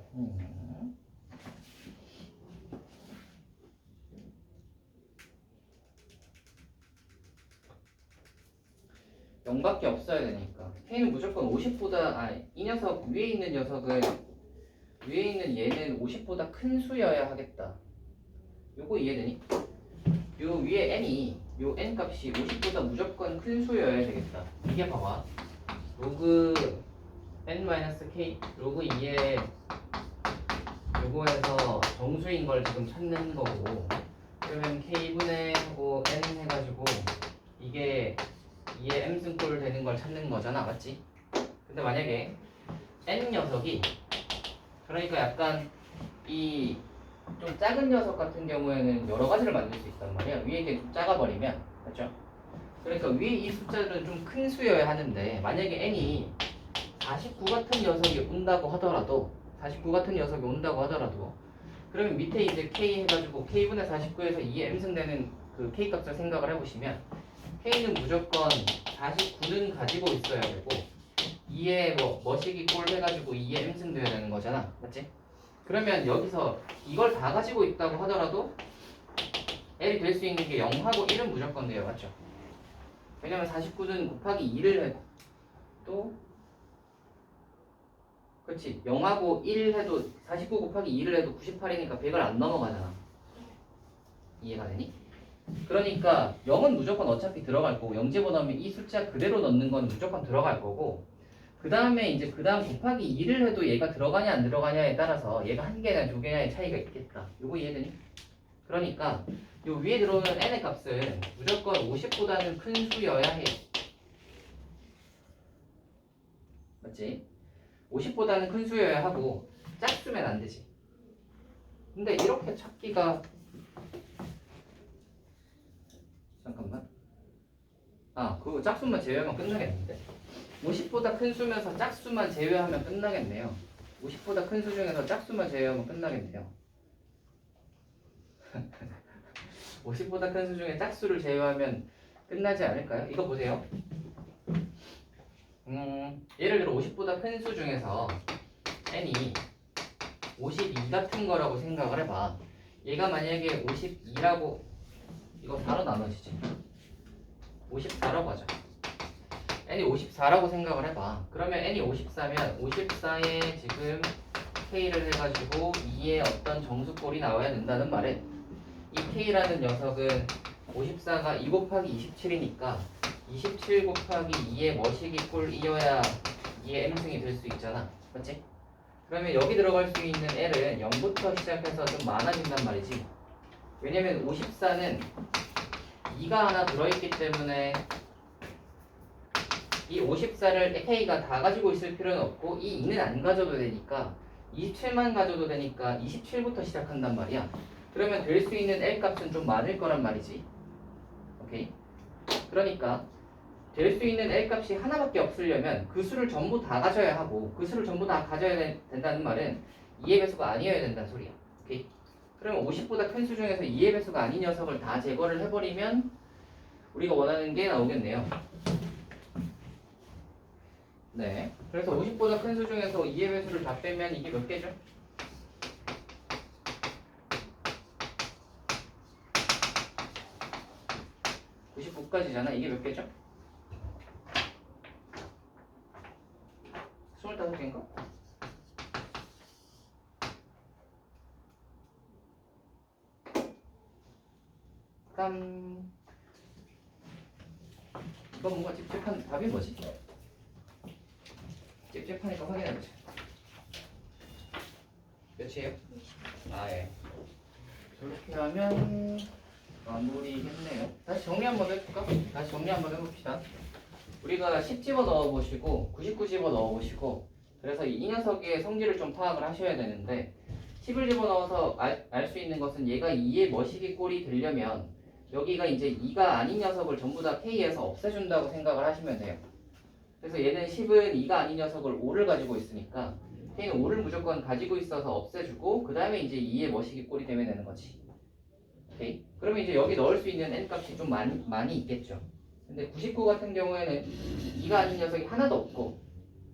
0밖에 없어야 되니까 K는 무조건 50보다 이 녀석 위에 있는 녀석은 위에 있는 얘는 50보다 큰 수여야 하겠다. 요거 이해되니? 요 위에 n이 요 n 값이 50보다 무조건 큰 수여야 되겠다. 이게 봐봐. 로그 n-k 로그 2에 요거에서 정수인 걸 지금 찾는 거고, 그러면 k분의 하고 n 해가지고 이게 2의 m승꼴 되는 걸 찾는 거잖아, 맞지? 근데 만약에 n 녀석이, 그러니까 약간 이 좀 작은 녀석 같은 경우에는 여러 가지를 만들 수 있단 말이야. 위에 게 좀 작아버리면, 그렇죠? 그러니까 위에 이 숫자들은 좀 큰 수여야 하는데, 만약에 n이 49 같은 녀석이 온다고 하더라도, 49 같은 녀석이 온다고 하더라도, 그러면 밑에 이제 k 해가지고 k분의 49에서 2의 m승 되는 그 k 값을 생각을 해보시면, k는 무조건 49는 가지고 있어야 되고 2의 뭐 머시기 꼴 해가지고 2의 m승 돼야 되는 거잖아, 맞지? 그러면 여기서 이걸 다 가지고 있다고 하더라도 L이 될 수 있는 게 0하고 1은 무조건 돼요, 맞죠? 왜냐면 49는 곱하기 2를 해도, 그렇지, 0하고 1 해도 49 곱하기 2를 해도 98이니까 100을 안 넘어가잖아. 이해가 되니? 그러니까 0은 무조건 어차피 들어갈 거고, 0 집어넣으면 이 숫자 그대로 넣는 건 무조건 들어갈 거고, 그 다음에 이제 그 다음 곱하기 2를 해도 얘가 들어가냐 안 들어가냐에 따라서 얘가 한 개냐 두 개냐의 차이가 있겠다. 요거 이해되니? 그러니까 요 위에 들어오는 n의 값은 무조건 50보다는 큰 수여야 해요. 맞지? 50보다는 큰 수여야 하고 작수면 안 되지. 근데 이렇게 찾기가, 잠깐만, 그거 짝수만 제외하면 끝나겠는데? 50보다 큰 수면서 짝수만 제외하면 끝나겠네요. 50보다 큰 수 중에서 짝수만 제외하면 끝나겠네요. 50보다 큰 수 중에 짝수를 제외하면 끝나지 않을까요? 이거 보세요. 예를 들어 50보다 큰 수 중에서 n이 52 같은 거라고 생각을 해봐. 얘가 만약에 52라고, 이거 4로 나눠지지. 54라고 하자. n이 54라고 생각을 해봐. 그러면 n이 54면 54에 지금 k를 해가지고 2의 어떤 정수꼴이 나와야 된다는 말은, 이 k라는 녀석은 54가 2 곱하기 27이니까 27 곱하기 2의 머시기 꼴이어야 2의 m승이 될 수 있잖아, 맞지? 그러면 여기 들어갈 수 있는 l은 0부터 시작해서 좀 많아진단 말이지. 왜냐면 54는 2가 하나 들어있기 때문에 이 54를 k가 다 가지고 있을 필요는 없고, 이 2는 안 가져도 되니까 27만 가져도 되니까 27부터 시작한단 말이야. 그러면 될 수 있는 L 값은 좀 많을 거란 말이지. 오케이? 그러니까 될 수 있는 L 값이 하나밖에 없으려면 그 수를 전부 다 가져야 하고, 그 수를 전부 다 가져야 된다는 말은 2의 배수가 아니어야 된다는 소리야. 오케이? 그러면 50보다 큰 수 중에서 2의 배수가 아닌 녀석을 다 제거를 해버리면 우리가 원하는 게 나오겠네요. 네. 그래서 50보다 큰 수 중에서 2의 배수를 다 빼면 이게 몇 개죠? 99까지잖아. 이게 몇 개죠? 25개인가? 이건 뭔가 찝찝한 답이 뭐지? 찝찝하니까 확인해보자. 몇이에요? 예. 이렇게 하면 마무리겠네요. 다시 정리 한번 해볼까? 다시 정리 한번 해봅시다. 우리가 10 집어 넣어보시고 99 집어 넣어보시고, 그래서 이 녀석의 성질을 좀 파악을 하셔야 되는데, 10을 집어 넣어서 알 수 있는 것은 얘가 2의 머시기 꼴이 되려면 여기가 이제 2가 아닌 녀석을 전부 다 K에서 없애준다고 생각을 하시면 돼요. 그래서 얘는 10은 2가 아닌 녀석을 5를 가지고 있으니까 K는 5를 무조건 가지고 있어서 없애주고, 그 다음에 이제 2의 머시기 꼴이 되면 되는 거지. 오케이? 그러면 이제 여기 넣을 수 있는 n 값이 좀 많이 있겠죠. 근데 99 같은 경우에는 2가 아닌 녀석이 하나도 없고,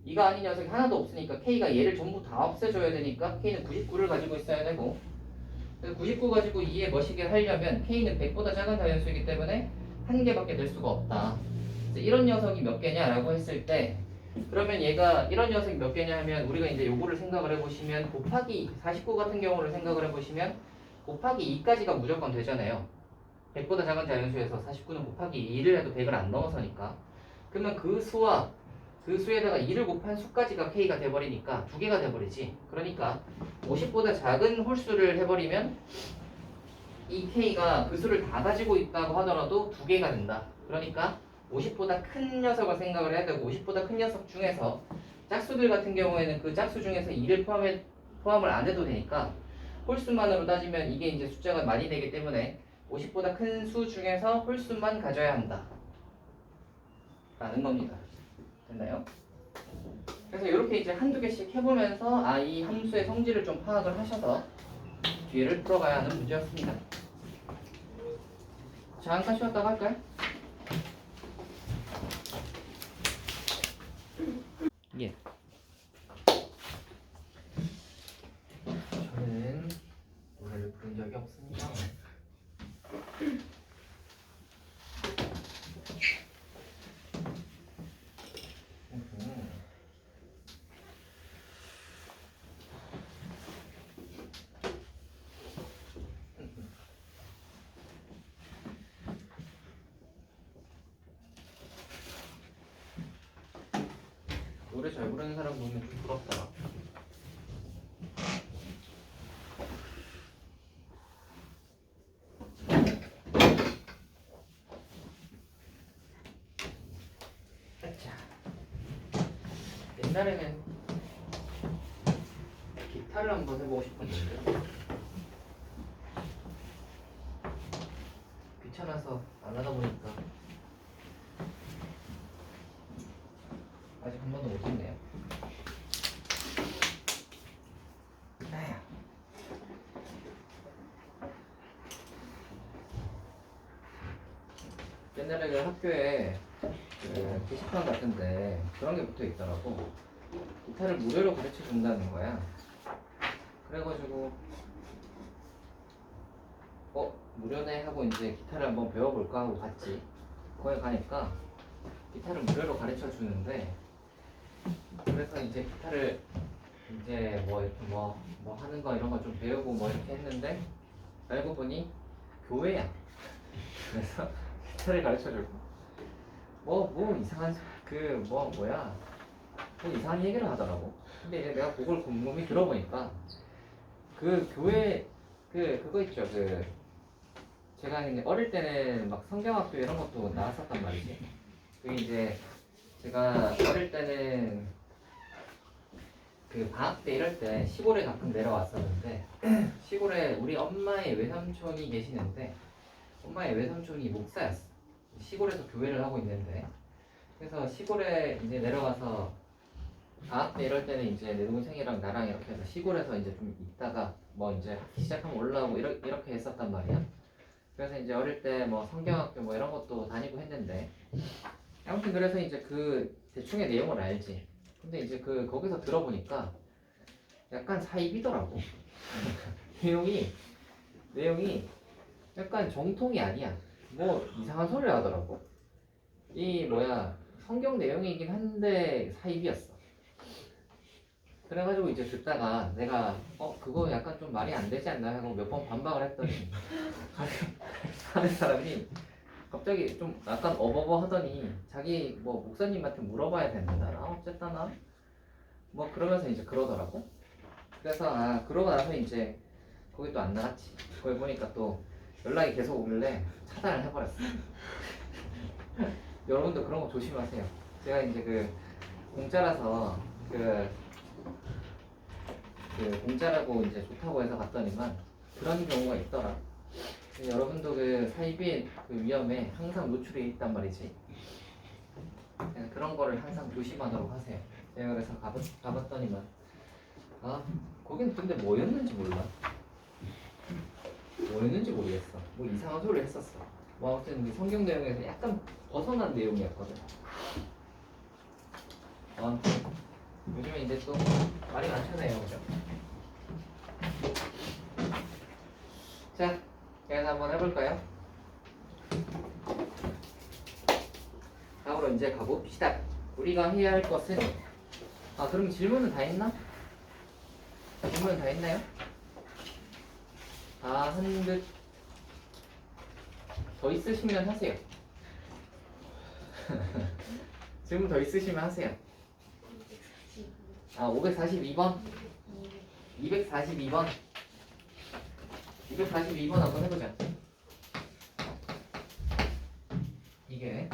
2가 아닌 녀석이 하나도 없으니까 K가 얘를 전부 다 없애줘야 되니까 K는 99를 가지고 있어야 되고, 그래서 99 가지고 2의 머시기를 하려면 K는 100보다 작은 자연수이기 때문에 한 개밖에 될 수가 없다. 그래서 이런 녀석이 몇 개냐라고 했을 때 그러면 얘가 이런 녀석이 몇 개냐 하면 우리가 이제 요거를 생각을 해보시면 곱하기 49 같은 경우를 생각을 해보시면 곱하기 2까지가 무조건 되잖아요. 100보다 작은 자연수에서 49는 곱하기 2를 해도 100을 안 넘어서니까. 그러면 그 수와 그 수에다가 2를 곱한 수까지가 k가 돼버리니까 두 개가 돼버리지. 그러니까 50보다 작은 홀수를 해버리면 이 k가 그 수를 다 가지고 있다고 하더라도 두 개가 된다. 그러니까 50보다 큰 녀석을 생각을 해야 되고 50보다 큰 녀석 중에서 짝수들 같은 경우에는 그 짝수 중에서 2를 포함을 안 해도 되니까 홀수만으로 따지면 이게 이제 숫자가 많이 되기 때문에 50보다 큰 수 중에서 홀수만 가져야 한다 라는 겁니다. 됐나요? 그래서 이렇게 이제 한두 개씩 해보면서 이 함수의 성질을 좀 파악을 하셔서 뒤를 풀어가야 하는 문제였습니다. 잠깐 쉬었다고 할까요? 예. 저는 노래를 부른 적이 없습니다. 노래 잘 부르는 사람 보면 좀 부럽더라. 자, 옛날에는 기타를 한번 해보고 싶었는데 귀찮아서 안 하다 보니까 아직 한 번도 못 했네요. 옛날에 그 학교에 그 게시판 같은데 그런 게 붙어 있더라고. 기타를 무료로 가르쳐 준다는 거야. 그래가지고 무료네 하고 이제 기타를 한번 배워볼까 하고 갔지. 거기 가니까 기타를 무료로 가르쳐 주는데 그래서 이제 기타를 이제 뭐 이렇게 뭐 하는 거 이런 거 좀 배우고 뭐 이렇게 했는데 알고 보니 교회야. 그래서 기타를 가르쳐 주고 뭐 이상한 뭐 이상한 얘기를 하더라고. 근데 이제 내가 그걸 곰곰이 들어보니까 그 교회 그거 있죠. 제가 이제 어릴 때는 막 성경학교 이런 것도 나왔었단 말이지. 그게 이제 제가 어릴 때는 그 방학 때 이럴 때 시골에 가끔 내려왔었는데 시골에 우리 엄마의 외삼촌이 계시는데 엄마의 외삼촌이 목사였어. 시골에서 교회를 하고 있는데 그래서 시골에 이제 내려가서 방학 때 이럴 때는 이제 내 동생이랑 나랑 이렇게 해서 시골에서 이제 좀 있다가 뭐 이제 학기 시작하면 올라오고 이렇게 했었단 말이야. 그래서 이제 어릴 때 뭐 성경학교 뭐 이런 것도 다니고 했는데 아무튼 그래서 이제 그 대충의 내용을 알지. 근데 이제 거기서 들어보니까 약간 사입이더라고. 내용이 약간 정통이 아니야. 뭐 이상한 소리를 하더라고. 성경 내용이긴 한데 사입이었어. 그래가지고 이제 듣다가 내가 그거 약간 좀 말이 안 되지 않나 하고 몇 번 반박을 했더니 하는 사람이 갑자기 좀 약간 어버버 하더니 자기 뭐 목사님한테 물어봐야 된다. 어쨌다나 뭐 그러면서 이제 그러더라고. 그래서 그러고 나서 이제 거기 또 안 나갔지. 거기 보니까 또 연락이 계속 오길래 차단을 해버렸어. 여러분도 그런 거 조심하세요. 제가 이제 공짜라서 공짜라고 이제 좋다고 해서 갔더니만 그런 경우가 있더라. 여러분도 사이비의 위험에 항상 노출이 있단 말이지. 그런 거를 항상 조심하도록 하세요. 제가 그래서 가봤더니만 거긴 근데 뭐였는지 몰라. 뭐였는지 모르겠어. 뭐 이상한 소리를 했었어. 뭐 아무튼 성경 내용에서 약간 벗어난 내용이었거든. 아무튼 요즘에 이제 또 말이 많잖아요, 그죠? 자, 그래서 한번 해볼까요? 다음으로 이제 가봅시다. 우리가 해야 할 것은 그럼 질문은 다 했나? 질문은 다 했나요? 다 한 듯. 더 있으시면 하세요. 질문 더 있으시면 하세요. 542번? 242번? 242번 한번 해보자. 이게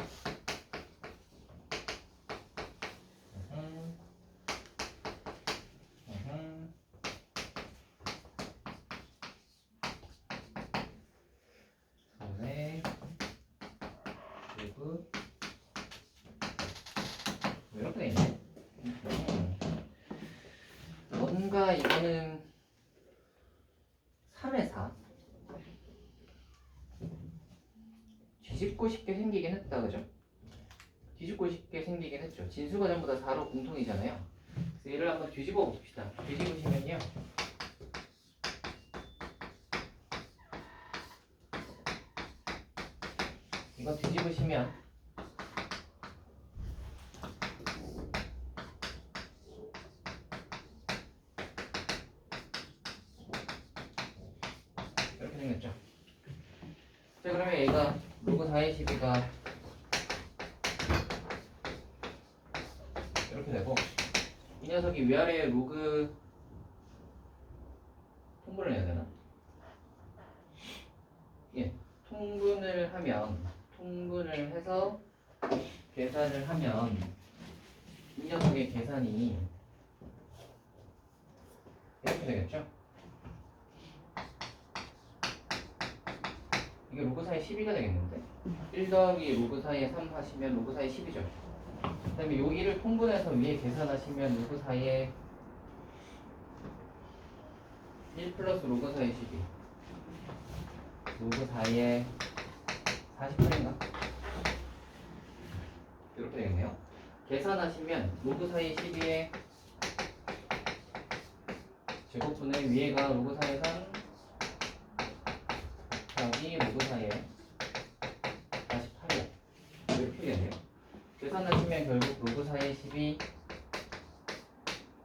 선의 로그 왜 이렇게 돼있네? 뭔가 이거는 3의 4 뒤집고 싶게 생기긴 했다, 그죠? 뒤집고 싶게 생기긴 했죠. 진수가 전부 다 4로 공통이잖아요. 그래서 얘를 한번 뒤집어 봅시다. 뒤집으시면요, 이거 뒤집으시면 이렇게 생겼죠. 자, 그러면 얘가 로그 4의 12가 이렇게 되고, 이 녀석이 위아래에 로그 통분을 해야 되나? 예, 통분을 해서 계산을 하면 이 녀석의 계산이 이렇게 되겠죠? 이게 로그 사이 12가 되겠는데? 1 더하기 로그 사이에 3 하시면 로그 사이 10이죠. 그 다음에 요 1을 통분해서 위에 계산하시면 로그 사이에 1 플러스 로그 사이 12 로그 사이에 48인가? 이렇게 되겠네요. 계산하시면 로그 사이 12에 제곱분의 위에가 로그 사이 3 곱하기 로그 사이에 48이요. 이렇게 되겠네요. 계산하시면 결국 로그 사이 12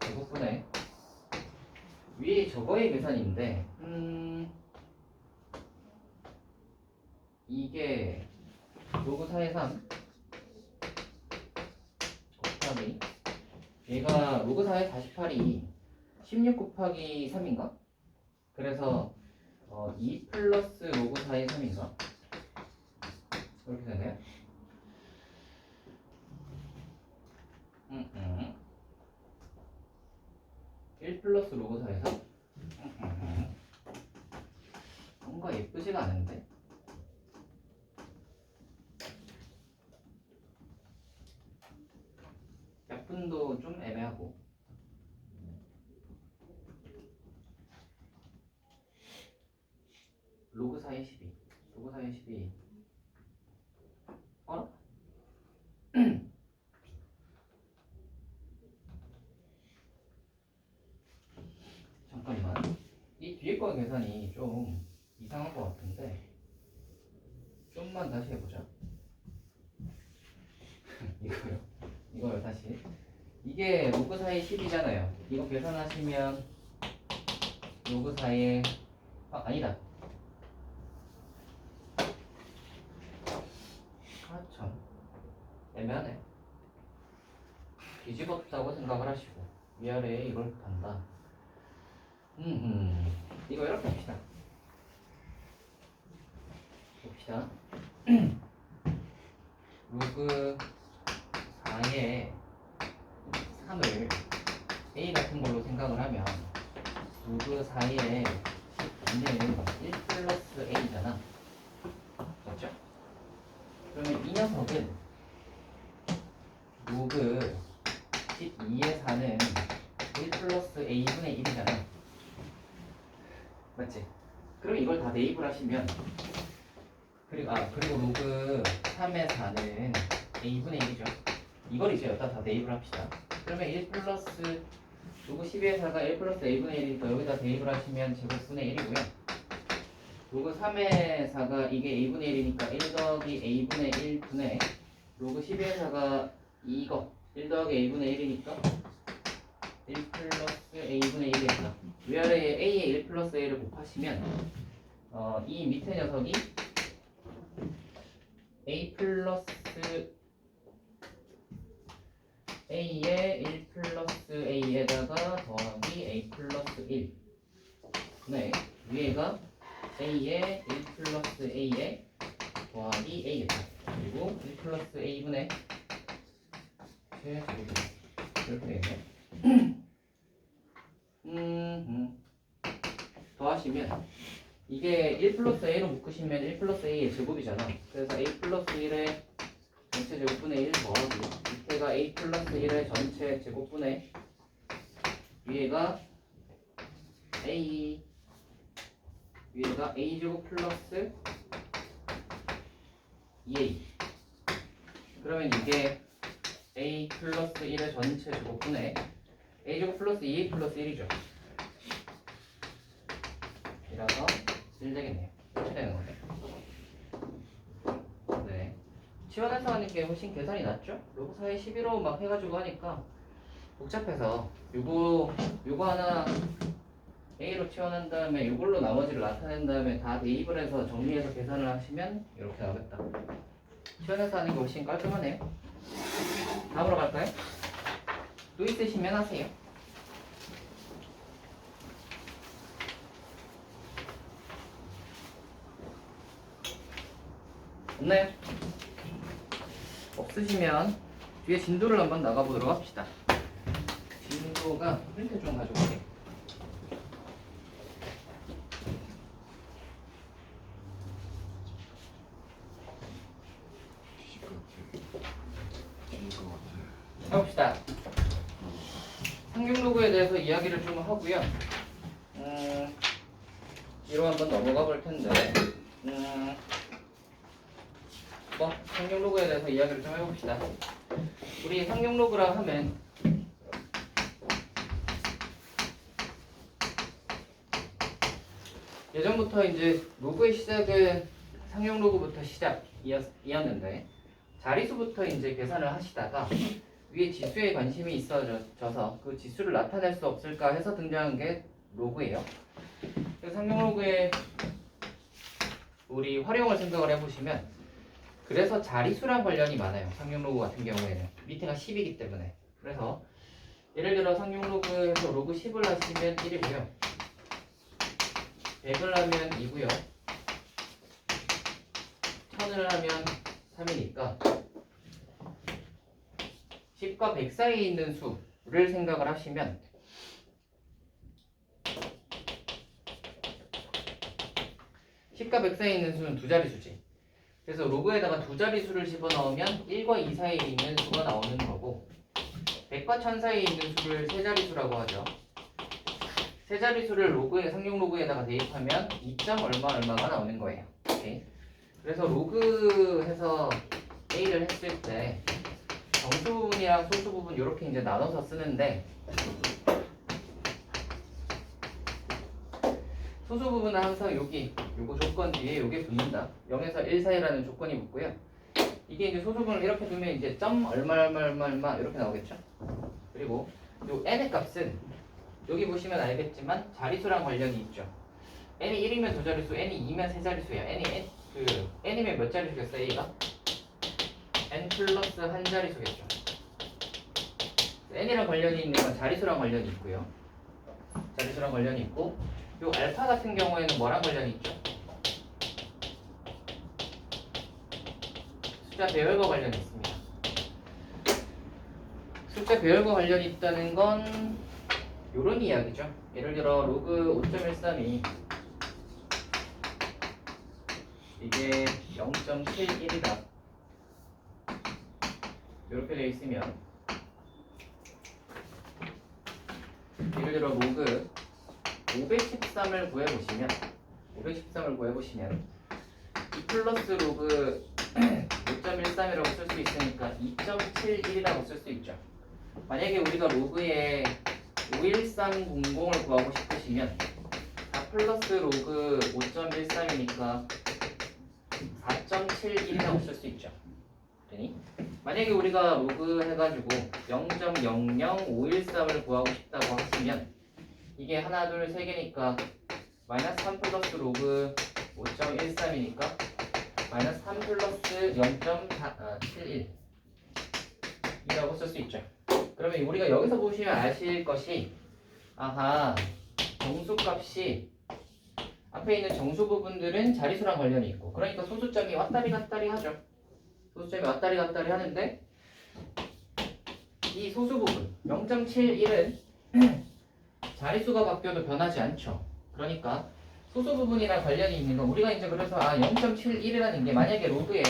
제곱분의 위에 저거의 계산인데 이게 로그 4의 3 곱하기 얘가 로그 4의 48이 16 곱하기 3인가? 그래서 2 플러스 로그 4의 3인가? 이렇게 되네요. 1 플러스 로그 4의 3? 뭔가 예쁘지가 않은데? 약분도 좀 애매하고. 로그 4의 12 로그 4의 12 잠깐만, 이 뒤에 거 계산이 좀 이상한 것 같은데 좀만 다시 해보자. 이거요 다시. 이게 로그 4의 10이잖아요. 이거 계산하시면 로그 4의 아니다. 참 애매하네. 뒤집었다고 생각을 하시고 위아래에 이걸 단다. 이거 이렇게 합시다. 봅시다. 로그 4의 3을 a 같은 걸로 생각을 하면 로그 4의 12는 1 플러스 a잖아. 맞죠? 그러면 이 녀석은 로그 12의 4는 1 플러스 a분의 1이잖아. 맞지? 그럼 이걸 다 대입을 하시면 그리고 로그 3의 4는 a분의 1이죠. 이걸 이제 여기다 다 대입을 합시다. 그러면 1 플러스 로그 12의 4가 1 플러스 a분의 1이니까 여기다 대입을 하시면 제곱분의 1이고요. 로그 3의 4가 이게 a분의 1이니까 1 더하기 a분의 1분의 로그 12의 4가 이거 1 더하기 a분의 1이니까 1 플러스 a분의 1이겠다. 위아래에 a에 1 플러스 a를 곱하시면 이 밑에 녀석이 a 플러스 a에 1 플러스 a에다가 더하기 a 플러스 1 네, 위에가 a에 1 플러스 a에 더하기 a겠다. 그리고 1 플러스 a분의 최제곱 이렇게 되겠네. 더하시면 이게 1 플러스 a로 묶으시면 1 플러스 a의 제곱이잖아. 그래서 a 플러스 1의 전체 제곱분의 1 더하기 밑에가 a 플러스 1의 전체 제곱분의 위에가 a 제곱 플러스 2a 그러면 이게 a 플러스 1의 전체 제곱분의 a 제곱 플러스 2a 플러스 1이죠. 이라서 1 되겠네요. 이렇게 되는 거네. 네. 치환해서 하는 게 훨씬 계산이 낫죠? 로그 사이 11호 막 해가지고 하니까 복잡해서 요거 하나 A로 치환한 다음에 이걸로 나머지를 나타낸 다음에 다 대입을 해서 정리해서 계산을 하시면 이렇게 나오겠다. 치환해서 하는 게 훨씬 깔끔하네요. 다음으로 갈까요? 또 있으시면 하세요. 없나요? 없으시면 뒤에 진도를 한번 나가보도록 합시다. 진도가 프린트 좀 가져올게요. 해봅시다. 상경로그에 대해서 이야기를 좀 하고요. 뒤로 한번 넘어가 볼 텐데, 상경로그에 대해서 이야기를 좀 해봅시다. 우리 상경로그라 하면 예전부터 이제 로그의 시작은 상경로그부터 시작이었는데 자리수부터 이제 계산을 하시다가 위에 지수에 관심이 있어져서 그 지수를 나타낼 수 없을까 해서 등장한 게 로그예요. 그래서 상경로그의 우리 활용을 생각을 해보시면 그래서 자리수랑 관련이 많아요. 상경로그 같은 경우에는 밑에가 10이기 때문에. 그래서 예를 들어 상경로그에서 로그 10을 하시면 1이고요 100을 하면 2고요 1000을 하면 3이니까 10과 100 사이에 있는 수를 생각을 하시면 10과 100 사이에 있는 수는 두 자리수지. 그래서 로그에다가 두 자리수를 집어넣으면 1과 2 사이에 있는 수가 나오는 거고 100과 1000 사이에 있는 수를 세 자리수라고 하죠. 세 자리수를 로그에 상용 로그에다가 대입하면 2점 얼마가 나오는 거예요. 오케이. 그래서 로그해서 A를 했을 때 정수 부분이랑 소수 부분 이렇게 이제 나눠서 쓰는데 소수 부분은 항상 요거 조건 뒤에 요게 붙는다. 0에서 1 사이라는 조건이 붙고요. 이게 이제 소수 부분을 이렇게 두면 이제 점 얼마 이렇게 나오겠죠. 그리고 요 n의 값은 여기 보시면 알겠지만 자리수랑 관련이 있죠. n이 1이면 두 자리수, n이 2면 세 자리수예요. n이면 몇 자리수겠어요? A가? n 플러스 한 자리수겠죠. n이랑 관련이 있는 건 자리수랑 관련이 있고요. 자리수랑 관련이 있고 요 알파 같은 경우에는 뭐랑 관련이 있죠? 숫자 배열과 관련이 있습니다. 숫자 배열과 관련이 있다는 건 요런 이야기죠. 예를 들어 로그 5.13이 이게 0.71이다 이렇게 되어 있으면 예를 들어 로그 513을 구해보시면 2 플러스 로그 5.13이라고 쓸 수 있으니까 2.71이라고 쓸 수 있죠. 만약에 우리가 로그에 51300을 구하고 싶으시면 4 플러스 로그 5.13이니까 4.71이라고 쓸 수 있죠. 되니? 만약에 우리가 로그 해가지고 0.00513을 구하고 싶다고 하시면 이게 하나 둘 세 개니까 마이너스 3 플러스 로그 5.13이니까 마이너스 3 플러스 0.71 이라고 쓸 수 있죠. 그러면 우리가 여기서 보시면 아실 것이 아하 정수값이 앞에 있는 정수 부분들은 자리수랑 관련이 있고 그러니까 소수점이 왔다리 갔다리 하죠. 소수점이 왔다리 갔다리 하는데 이 소수 부분 0.71은 자리수가 바뀌어도 변하지 않죠. 그러니까 소수 부분이랑 관련이 있는 건 우리가 이제 그래서 0.71이라는 게 만약에 로그에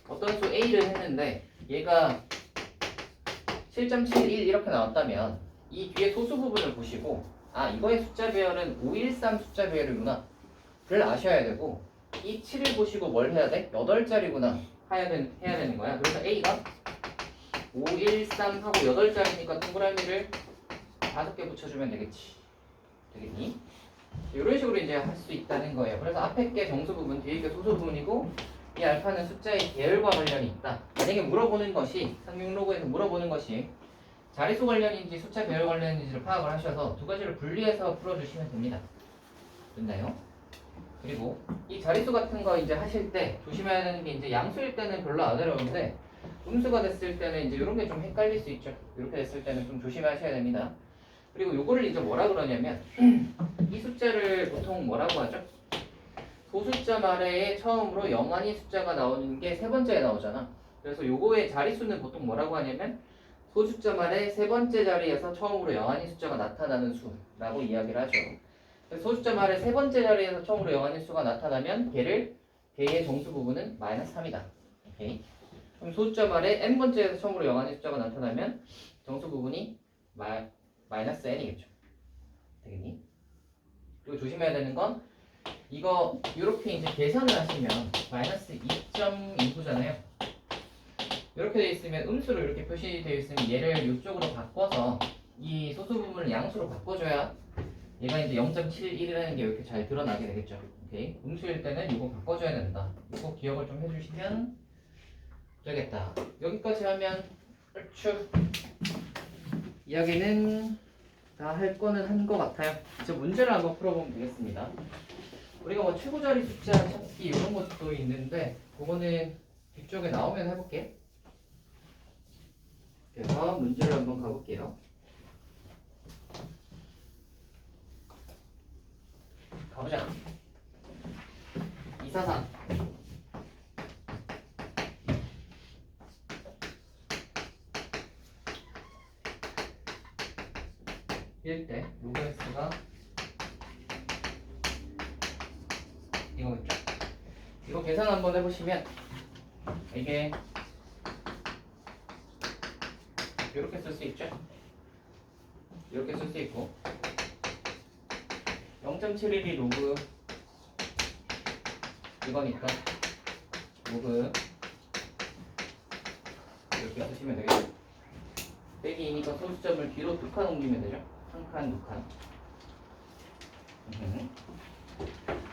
어떤 수 A를 했는데 얘가 7.71 이렇게 나왔다면 이 뒤에 소수 부분을 보시고 이거의 숫자 배열은 513 숫자 배열이구나 를 아셔야 되고 이 7을 보시고 뭘 해야 돼? 8자리구나 해야 되는 거야. 그래서 A가 513 하고 8자리니까 동그라미를 5개 붙여주면 되겠지. 되겠니? 이런 식으로 이제 할 수 있다는 거예요. 그래서 앞에 게 정수 부분, 뒤에 게 소수 부분이고 이 알파는 숫자의 계열과 관련이 있다. 만약에 물어보는 것이 상용 로그에서 물어보는 것이 자리수 관련인지 숫자 배열 관련인지를 파악을 하셔서 두 가지를 분리해서 풀어주시면 됩니다. 됐나요? 그리고 이 자리수 같은 거 이제 하실 때 조심해야 되는 게 이제 양수일 때는 별로 안 어려운데 음수가 됐을 때는 이제 이런 게 좀 헷갈릴 수 있죠. 이렇게 됐을 때는 좀 조심하셔야 됩니다. 그리고 요거를 이제 뭐라 그러냐면 이 숫자를 보통 뭐라고 하죠? 소숫자 아래에 처음으로 영한이 숫자가 나오는 게 세 번째에 나오잖아. 그래서 요거의 자리수는 보통 뭐라고 하냐면 소숫자 말의 세 번째 자리에서 처음으로 영한이 숫자가 나타나는 수라고 이야기를 하죠. 소숫자 말의 세 번째 자리에서 처음으로 영한이 수가 나타나면 걔의 정수 부분은 마이너스 3이다. 오케이. 그럼 소숫자 말의 n번째에서 처음으로 영한이 숫자가 나타나면 정수 부분이 마이너스 n이겠죠. 되겠니? 그리고 조심해야 되는 건 이거 이렇게 이제 계산을 하시면 마이너스 2.29잖아요. 이렇게 되어 있으면 음수로 이렇게 표시되어 있으면 얘를 이쪽으로 바꿔서 이 소수 부분을 양수로 바꿔줘야 얘가 이제 0.71이라는 게 이렇게 잘 드러나게 되겠죠. 오케이. 음수일 때는 이거 바꿔줘야 된다. 이거 기억을 좀 해주시면 되겠다. 여기까지 하면 얼추 이야기는 다 할 거는 한 것 같아요. 이제 문제를 한번 풀어보면 되겠습니다. 우리가 뭐 최고자리 숫자 찾기 이런 것도 있는데 그거는 뒤쪽에 나오면 해볼게. 그래서 문제를 한번 가볼게요. 가보자. 243 1대 로그 X가 이거겠죠? 이거 계산 한번 해보시면 이게 이렇게 쓸 수 있죠? 이렇게 쓸 수 있고 0.71이 로그 이거니까 로그 이렇게 쓰시면 되겠죠? 빼기 2니까 소수점을 뒤로 2칸 옮기면 되죠? 1칸, 2칸.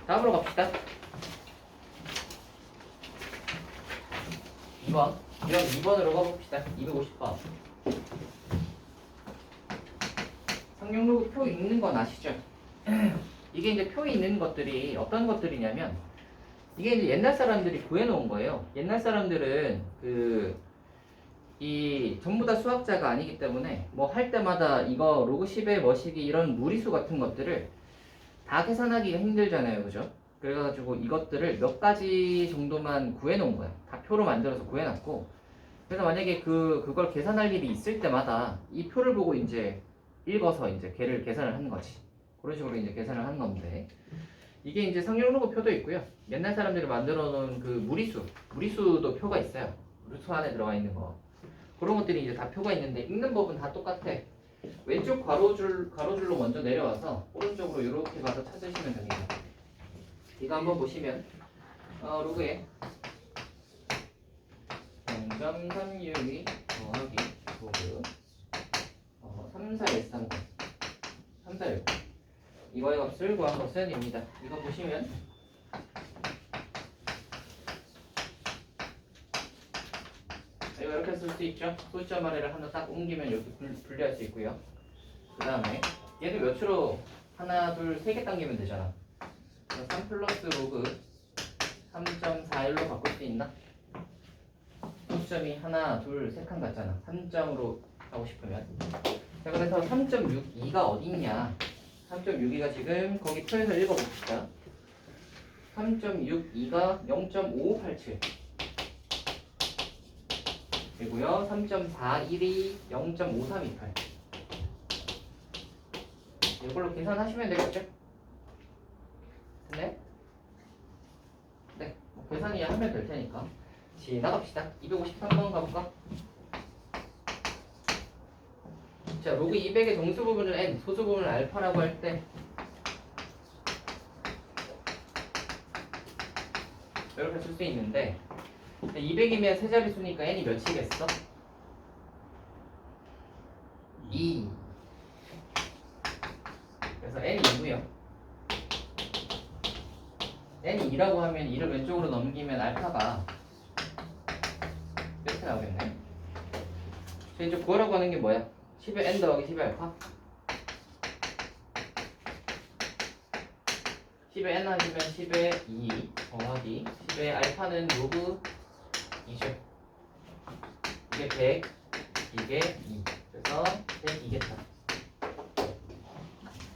다음으로 갑시다. 2번. 이런 2번으로 가봅시다. 250번. 상용 로그 표 읽는 건 아시죠? 이게 이제 표 있는 것들이 어떤 것들이냐면 이게 이제 옛날 사람들이 구해놓은 거예요. 옛날 사람들은 이 전부 다 수학자가 아니기 때문에 뭐 할 때마다 이거 로그 10의 뭐시기 이런 무리수 같은 것들을 다 계산하기가 힘들잖아요. 그죠? 그래가지고 이것들을 몇 가지 정도만 구해놓은 거야. 다 표로 만들어서 구해놨고 그래서 만약에 그걸 계산할 일이 있을 때마다 이 표를 보고 이제 읽어서 이제 걔를 계산을 하는 거지. 그런 식으로 이제 계산을 하는 건데 이게 이제 상용 로그 표도 있고요. 옛날 사람들이 만들어 놓은 그 무리수도 표가 있어요. 무리수 안에 들어가 있는 거. 그런 것들이 이제 다 표가 있는데 읽는 법은 다 똑같아. 왼쪽 가로줄로 먼저 내려와서 오른쪽으로 이렇게 가서 찾으시면 됩니다. 이거 한번 보시면 로그에 0.362 더하기 로그 3413 3410 이거의 값을 구한 것은 입니다. 이거 보시면 이렇게 쓸 수 있죠. 소수점 아래를 하나 딱 옮기면 이렇게 분리할 수 있고요. 그 다음에 얘도 몇으로 하나, 둘, 세 개 당기면 되잖아. 3 플러스 로그 3.41로 바꿀 수 있나? 소수점이 하나, 둘, 세 칸 같잖아. 3점으로 하고 싶으면. 자, 그래서 3.62가 어디 있냐? 3.62가 지금 거기 표에서 읽어봅시다. 3.62가 0.5587 그리고요 3.41이 0.5328 이걸로 계산하시면 되겠죠? 네? 네, 뭐 계산이 하면 될 테니까 지나갑시다. 253번 가볼까? 자, 로그 200의 정수 부분을 n, 소수 부분을 알파라고 할 때 이렇게 쓸 수 있는데 200이면 세 자릿수니까 n이 몇이겠어? 2. 그래서 n이 2고요. n이 2라고 하면 2를 왼쪽으로 넘기면 알파가 이렇게 나오겠네. 자, 이제 구하라고 하는 게 뭐야? 10의 n 더하기 10의 알파? 10의 n 하시면 10의 2 더하기 10의 알파는 로그 2죠. 이게 100, 이게 2. 그래서 102겠다.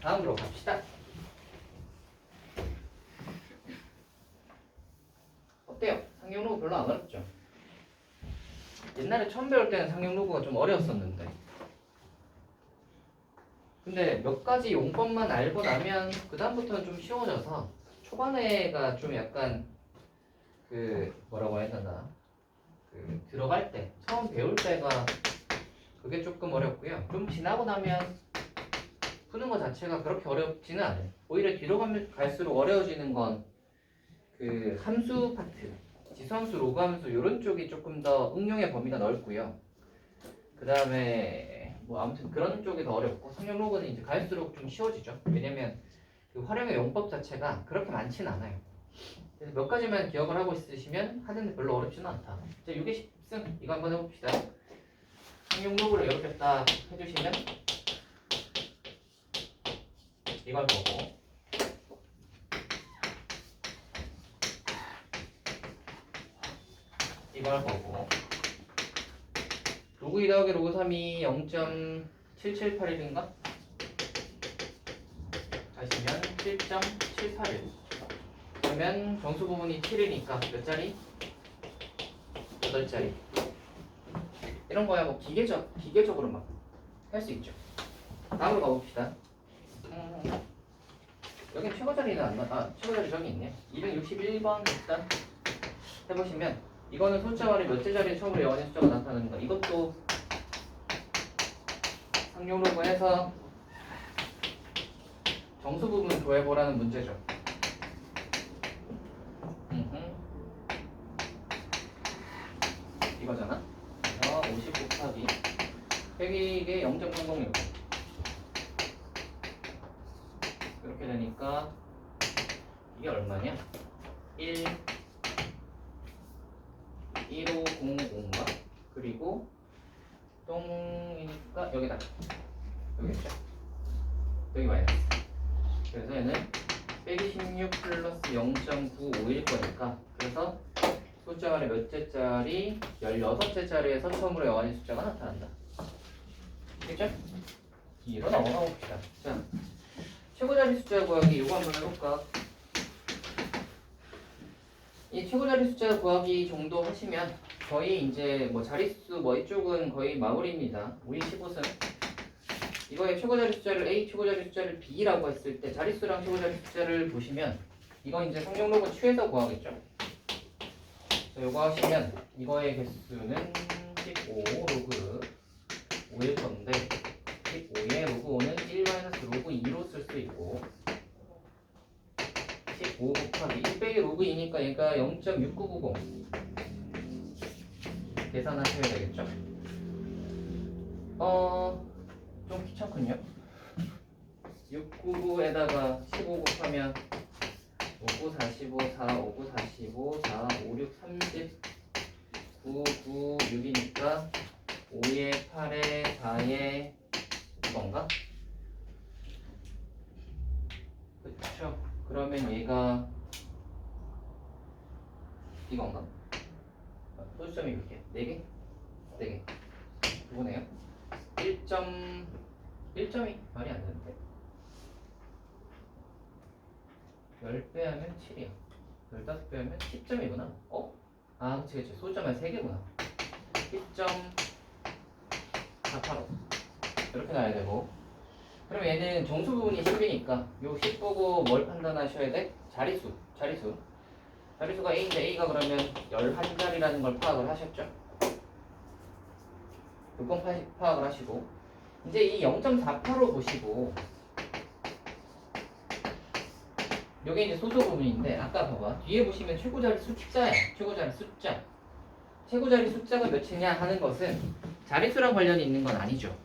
다음으로 갑시다. 어때요? 상용 로그 별로 안 어렵죠? 옛날에 처음 배울 때는 상용 로그가 좀 어려웠었는데 근데 몇 가지 용법만 알고 나면 그 다음부터는 좀 쉬워져서 초반에가 좀 약간 그 뭐라고 해야 되나 그 들어갈 때 처음 배울 때가 그게 조금 어렵고요. 좀 지나고 나면 푸는 것 자체가 그렇게 어렵지는 않아요. 오히려 뒤로 가면 갈수록 어려워지는 건 그 함수 파트, 지수함수, 로그함수 이런 쪽이 조금 더 응용의 범위가 넓고요. 그 다음에 뭐 아무튼 그런 쪽이 더 어렵고 상용 로그는 이제 갈수록 좀 쉬워지죠. 왜냐면 그 활용의 용법 자체가 그렇게 많지는 않아요. 그래서 몇 가지만 기억을 하고 있으시면 하는데 별로 어렵지는 않다. 자, 6의 10승 이거 한번 해봅시다. 상용 로그를 이렇게 딱 해주시면 이걸 보고 이걸 보고 로그 2 더하기 로그 3이 0.7781인가? 하시면 7.781 그러면 정수 부분이 7이니까 몇 자리? 8자리 이런 거야 뭐 기계적으로 막 할 수 있죠. 다음으로 가봅시다. 여기 최고 자리는 안 나, 최고 자리 저기 있네. 261번 일단 해보시면 이거는 숫자 아래 몇째 자리에 처음으로 영원의 숫자가 나타나는 거. 이것도 상용 로그 해서 정수 부분 구해보라는 문제죠. 이거잖아. 50 곱하기 100이 이게 0.306 이렇게 되니까 이게 얼마냐? 1500인가? 그리고 똥이니까 여기다 여기겠죠? 여기 마이너스. 그래서 얘는 빼기 16 플러스 0.951 거니까 그래서 숫자 아래 몇째 자리? 16째 자리에서 처음으로 영원히 숫자가 나타난다. 됐죠? 뒤로 넘어가 봅시다. 자, 최고자리 숫자 구하기 이거 한번 해볼까? 이 최고자리 숫자 구하기 정도 하시면 거의 이제 뭐 자릿수 뭐 이쪽은 거의 마무리입니다. 우리 15승 이거의 최고자리 숫자를 A, 최고자리 숫자를 B라고 했을 때 자릿수랑 최고자리 숫자를 보시면 이거 이제 상용 로그 취해서 구하겠죠. 자, 요거 하시면 이거의 개수는 15 로그 5일 건데 15에 로그 5는 1 마이너스 로그 2로 쓸 수 있고 15 곱하기 1 빼기 로그 2니까 얘가 0.6990 계산하셔야 되겠죠? 좀 귀찮군요. 699에다가 15 곱하면 59, 45, 4, 59, 45, 4, 5, 6, 30 9, 9, 6이니까 5에 8에 4에 이건가? 그쵸. 그러면 얘가 이건가? 소수점이 몇 개? 4개? 4개. 이거네요. 1점이 말이 안 되는데. 10배 하면 7이야. 15배 하면 10점이구나. 어? 아, 그치. 소수점은 3개구나. 10.485. 이렇게 나와야 되고. 그럼 얘는 정수 부분이 10이니까 요 10 보고 뭘 판단하셔야 돼? 자리수. 자리수가 A인데 A가 그러면 11자리라는 걸 파악을 하셨죠? 요건 파악을 하시고 이제 이 0.48로 보시고 요게 이제 소수 부분인데 아까 봐봐 뒤에 보시면 최고자리 숫자야. 최고자리 숫자가 몇이냐 하는 것은 자리수랑 관련이 있는 건 아니죠.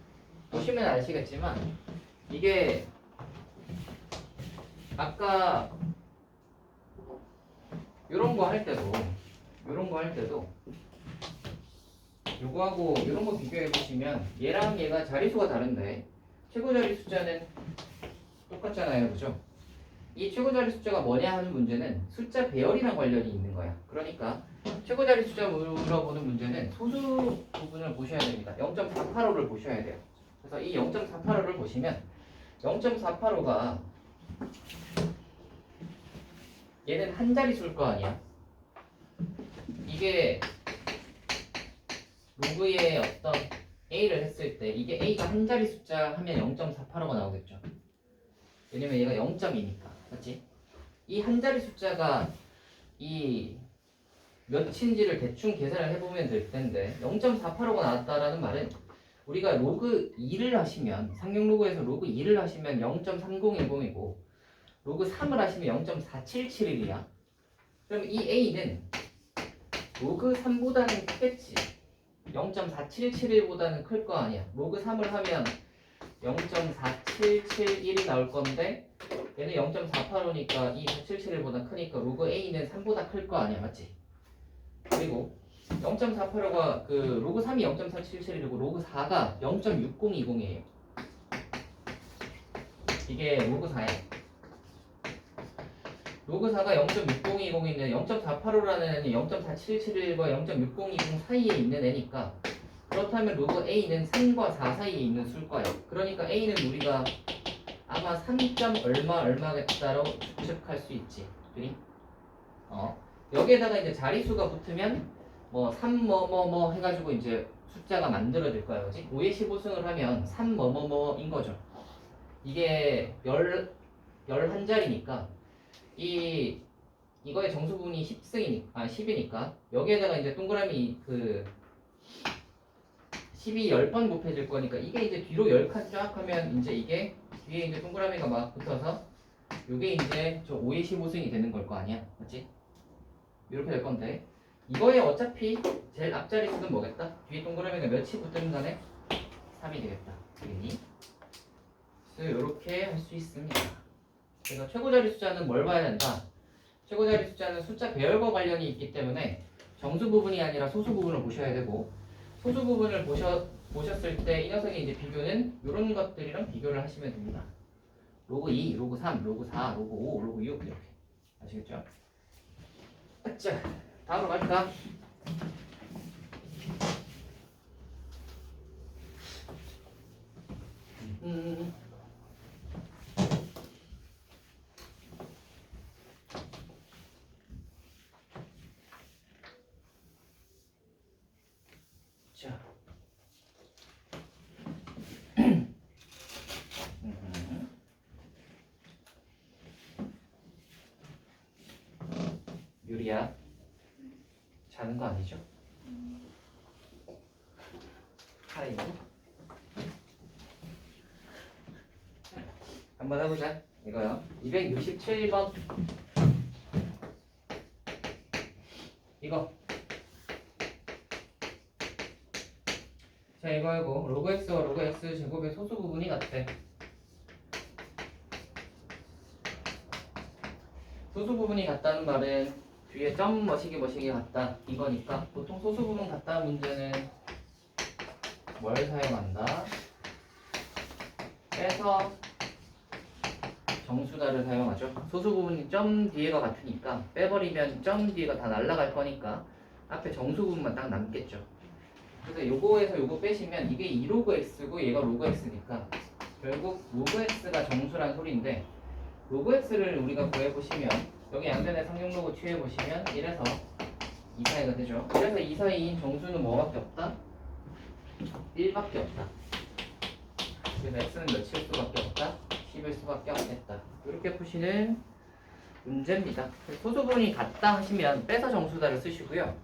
보시면 아시겠지만 이게 아까 요런 거 할 때도 요거하고 요런 거 비교해 보시면 얘랑 얘가 자리수가 다른데 최고자리 숫자는 똑같잖아요. 그죠? 이 최고자리 숫자가 뭐냐 하는 문제는 숫자 배열이랑 관련이 있는 거야. 그러니까 최고자리 숫자 물어보는 문제는 소수 부분을 보셔야 됩니다. 0.485를 보셔야 돼요. 그래서 이 0.485를 보시면 0.485가 얘는 한 자리수일 거 아니야. 이게 로그의 어떤 A를 했을 때 이게 A가 한 자리 숫자 하면 0.485가 나오겠죠. 왜냐면 얘가 0.2니까. 맞지? 이 한 자리 숫자가 이 몇인지를 대충 계산을 해보면 될 텐데 0.485가 나왔다라는 말은 우리가 로그 2를 하시면 상용 로그에서 로그 2를 하시면 0.3010이고 로그 3을 하시면 0.4771이야. 그럼 이 A는 로그 3보다는 크겠지. 0.4771보다는 클 거 아니야. 로그 3을 하면 0.4771이 나올 건데 얘는 0.485니까 이 477보다 크니까 로그 A는 3보다 클 거 아니야. 맞지? 그리고 0.485가 그 로그 3이 0.477이고 로그 4가 0.6020이에요. 이게 로그 4야. 로그 4가 0.6020인데 0.485라는 애는 0.477과 0.6020 사이에 있는 애니까 그렇다면 로그 A는 3과 4 사이에 있는 수일 거예요. 그러니까 A는 우리가 아마 3. 얼마겠다로 추측할 수 있지. 그리? 여기에다가 이제 자리수가 붙으면 뭐 3 뭐뭐뭐 해가지고 이제 숫자가 만들어질 거예요. 그지? 5에 15승을 하면 3 뭐뭐뭐인 거죠. 이게 11자리니까 이거의 정수 부분이 10이니까 여기에다가 이제 동그라미 그 10이 10번 곱해질 거니까 이게 이제 뒤로 10칸 쫙 하면 이제 이게 뒤에 이제 동그라미가 막 붙어서 요게 이제 저 5에 15승이 되는 걸 거 아니야. 맞지? 이렇게 될 건데 이거에 어차피 제일 앞자리 수는 뭐겠다? 뒤에 동그라미가 몇이 붙든 간에 3이 되겠다. 그러니 그래서 이렇게 할 수 있습니다. 그래서 최고자리 숫자는 뭘 봐야 된다? 최고자리 숫자는 숫자 배열과 관련이 있기 때문에 정수 부분이 아니라 소수 부분을 보셔야 되고 소수 부분을 보셨을 때 이 녀석의 이제 비교는 이런 것들이랑 비교를 하시면 됩니다. 로그 2, 로그 3, 로그 4, 로그 5, 로그 6 이렇게 아시겠죠? 자, 다음으로 갈까? 자, 유리야 자는 거 아니죠? 타이머 한번 해보자. 이거요. 267번 이거. 자 이거하고 로그 x와 로그 x 제곱의 소수 부분이 같대. 소수 부분이 같다는 말은 뒤에 점 머시기 같다 이거니까 보통 소수 부분 같다 문제는 뭘 사용한다? 빼서 정수다를 사용하죠. 소수 부분이 점 뒤에가 같으니까 빼버리면 점 뒤에가 다 날아갈 거니까 앞에 정수 부분만 딱 남겠죠. 그래서 요거에서 요거 빼시면 이게 2로그 x고 얘가 로그 x니까 결국 로그 x가 정수란 소리인데 로그 x를 우리가 구해보시면 여기 양변에 상용 로그 취해보시면 1에서 2 사이가 되죠. 그래서 2 사이인 정수는 뭐밖에 없다? 1밖에 없다. 그래서 x는 몇일 수밖에 없다? 10일 수밖에 없겠다. 이렇게 푸시는 문제입니다. 소수 부분이 같다 하시면 빼서 정수다를 쓰시고요.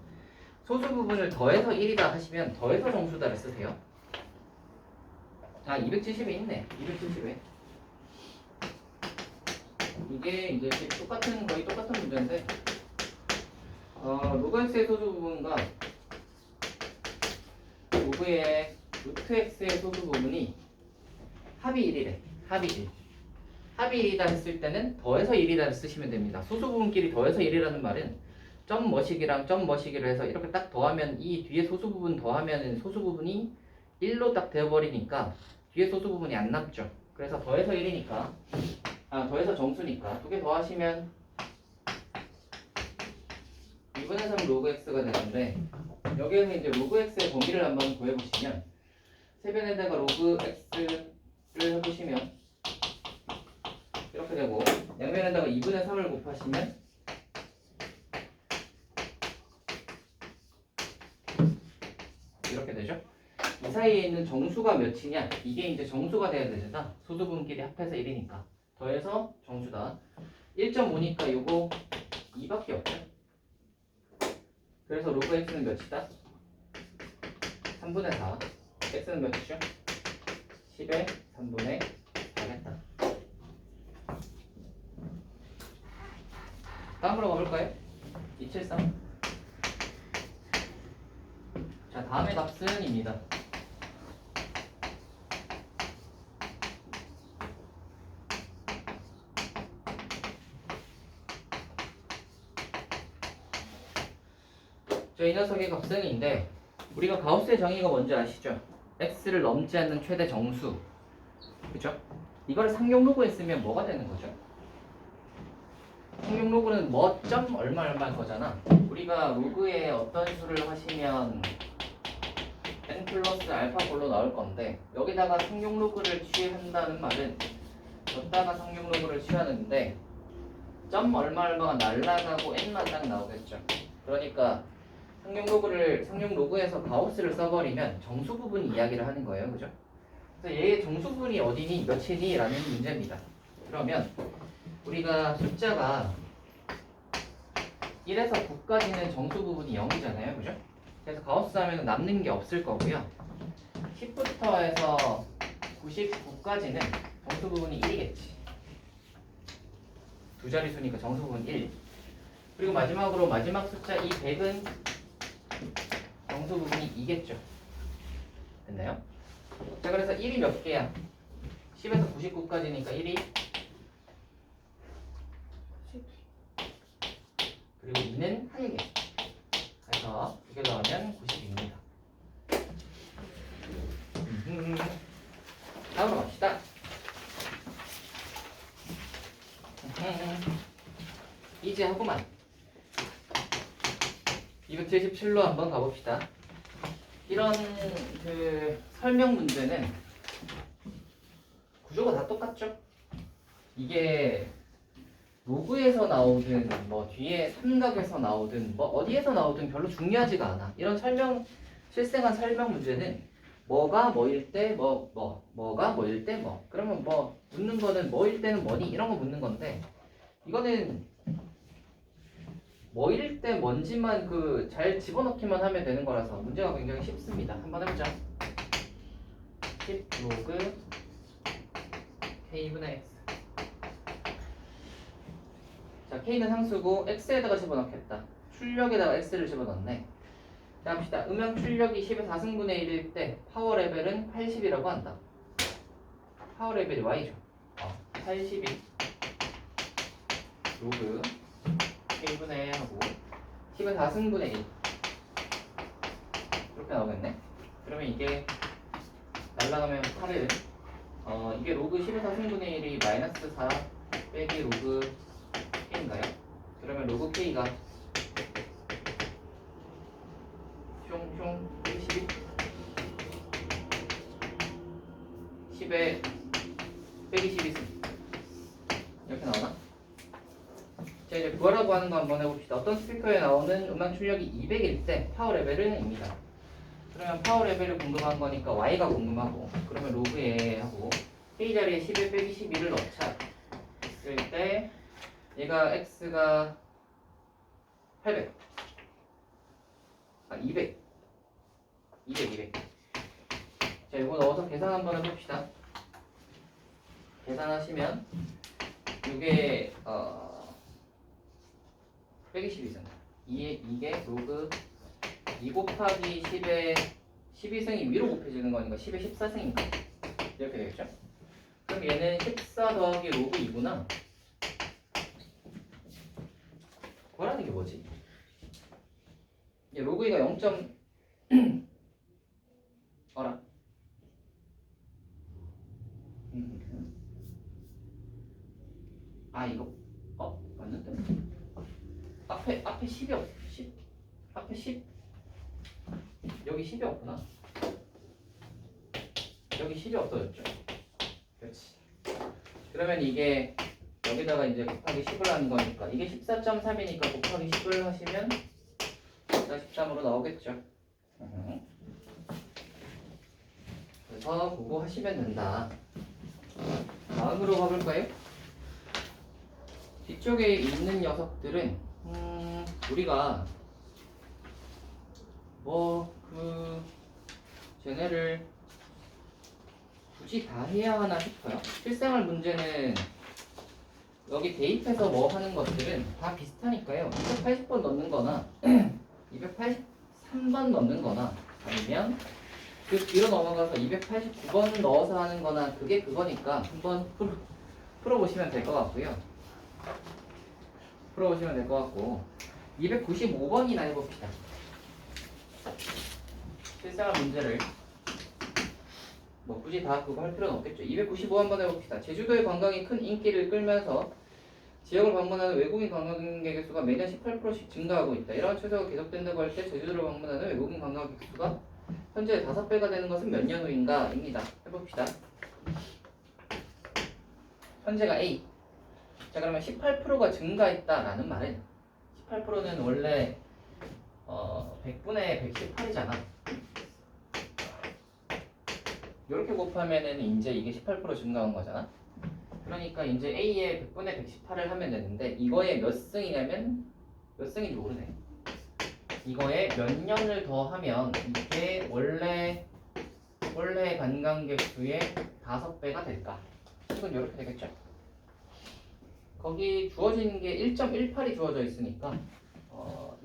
소수 부분을 더해서 1이다 하시면 더해서 정수다를 쓰세요. 아, 270에 있네. 270에. 이게 이제 거의 똑같은 문제인데, 로그 x의 소수 부분과 로그의 루트 x의 소수 부분이 합이 1이래. 합이 1. 합이 1이다 했을 때는 더해서 1이다를 쓰시면 됩니다. 소수 부분끼리 더해서 1이라는 말은 점 머시기랑 점 머시기를 해서 이렇게 딱 더하면 이 뒤에 소수 부분 더하면 소수 부분이 1로 딱 되어버리니까 뒤에 소수 부분이 안 남죠. 그래서 더해서 1이니까 더해서 정수니까 두 개 더하시면 2분의 3 로그 x가 되는데 여기에서 이제 로그 x의 범위를 한번 구해보시면 세변에다가 로그 x를 해보시면 이렇게 되고 양면에다가 2분의 3을 곱하시면 이렇게 되죠. 이 사이에 있는 정수가 몇이냐? 이게 이제 정수가 돼야 되잖아. 소수 부분끼리 합해서 1이니까 더해서 정수다. 1.5니까 요거 2밖에 없죠. 그래서 로그 x는 몇이다? 3분의 4. x는 몇이죠? 10의 3분의 4겠다. 다음으로 가볼까요? 273. 자, 다음의 값은입니다. 이 녀석의 값은인데 우리가 가우스의 정의가 뭔지 아시죠? x를 넘지 않는 최대 정수, 그죠? 이걸 상용 로그에 쓰면 뭐가 되는 거죠? 상용 로그는 뭐 점 얼마일 거잖아. 우리가 로그에 어떤 수를 하시면 n 플러스 알파 꼴로 나올 건데 여기다가 상용 로그를 취한다는 말은 여기다가 상용 로그를 취하는데 점 얼마가 날라가고 n만 딱 나오겠죠. 그러니까 상용 로그에서 가우스를 써버리면 정수 부분 이야기를 하는 거예요, 그죠? 그래서 얘의 정수 부분이 어디니 몇이니 라는 문제입니다. 그러면 우리가 숫자가 1에서 9까지는 정수 부분이 0이잖아요, 그죠? 그래서 가우스 하면 남는 게 없을 거고요. 10부터 해서 99까지는 정수 부분이 1이겠지. 두 자릿수니까 정수 부분 1. 그리고 마지막으로 마지막 숫자 이 100은 정수 부분이 2겠죠. 됐나요? 자, 그래서 1이 몇 개야? 10에서 99까지니까 1이 10. 그리고 2는 1개. 그래서 2개 더하면 90입니다. 다음으로 갑시다. 이제 하고만 277로 한번 가봅시다. 이런 그 설명 문제는 구조가 다 똑같죠? 이게 로그에서 나오든 뭐 뒤에 삼각에서 나오든 뭐 어디에서 나오든 별로 중요하지가 않아. 이런 실생활 설명 문제는 뭐가 뭐일 때 뭐가 뭐일 때 뭐. 그러면 뭐 묻는 거는 뭐일 때는 뭐니 이런 거 묻는 건데 이거는 뭐일 때 뭔지만 잘 집어넣기만 하면 되는 거라서 문제가 굉장히 쉽습니다. 한번 해보자. 10 로그 k분의 x. 자, k는 상수고 x에다가 집어넣겠다. 출력에다가 x를 집어넣네. 자, 합시다. 음영 출력이 10의 4승분의 1일 때 파워 레벨은 80이라고 한다. 파워 레벨이 y죠. 81 로그 k 1분의 하고 10의 4승분의 1 이렇게 나오겠네. 그러면 이게 날라가면 8은 이게 로그 10의 4승분의 1이 마이너스 4 빼기 로그 K인가요? 그러면 로그 K가 슝슝 12 10에 빼기 12승 이렇게 나오나? 자, 이제 구하라고 하는 거 한번 해봅시다. 어떤 스피커에 나오는 음악 출력이 200일 때 파워 레벨은 입니다. 그러면 파워 레벨을 궁금한 거니까 Y가 궁금하고, 그러면 로그에 하고 K 자리에 11 빼기 12를 넣자. 그럴 때 얘가 X가 800 200 자, 이거 넣어서 계산 한번 해봅시다. 계산하시면 이게 빼기 12승 이게 로그 2 곱하기 10의 12승이 위로 곱해지는 거니까 10의 14승인가 이렇게 되겠죠? 그럼 얘는 14 더하기 로그 2구나. 구하라는 게 뭐지? 얘 로그 2가 0. 어라 이거 맞는데? 앞에 10이 없 10 앞에 10 여기 10이 없구나. 여기 10이 없어졌죠. 그렇지. 그러면 이게 여기다가 이제 곱하기 10을 하는 거니까 이게 14.3이니까 곱하기 10을 하시면 14.13으로 나오겠죠. 그래서 그거 하시면 된다. 다음으로 가볼까요? 뒤쪽에 있는 녀석들은 우리가 쟤네를 굳이 다 해야 하나 싶어요. 실생활 문제는 여기 대입해서 뭐 하는 것들은 다 비슷하니까요. 280번 넣는 거나 283번 넣는 거나 아니면 그 뒤로 넘어가서 289번 넣어서 하는 거나 그게 그거니까 한번 풀어보시면 될 것 같고요. 풀어보시면 될 것 같고 295번이나 해봅시다. 실생활 문제를 뭐 굳이 다 그거 할 필요는 없겠죠. 295 한번 해봅시다. 제주도의 관광이 큰 인기를 끌면서 지역을 방문하는 외국인 관광객의 수가 매년 18%씩 증가하고 있다. 이러한 추세가 계속된다고 할 때 제주도를 방문하는 외국인 관광객 수가 현재 5배가 되는 것은 몇 년 후인가? 입니다. 해봅시다. 현재가 A. 자, 그러면 18%가 증가했다라는 말은 18%는 원래 100분의 118이잖아. 이렇게 곱하면은 이제 이게 18% 증가한 거잖아. 그러니까 이제 A에 100분의 118을 하면 되는데 이거에 몇 승이냐면 몇 승인지 모르네. 이거에 몇 년을 더하면 이게 원래 관광객 수의 5배가 될까? 이건 이렇게 되겠죠. 거기 주어진 게 1.18이 주어져 있으니까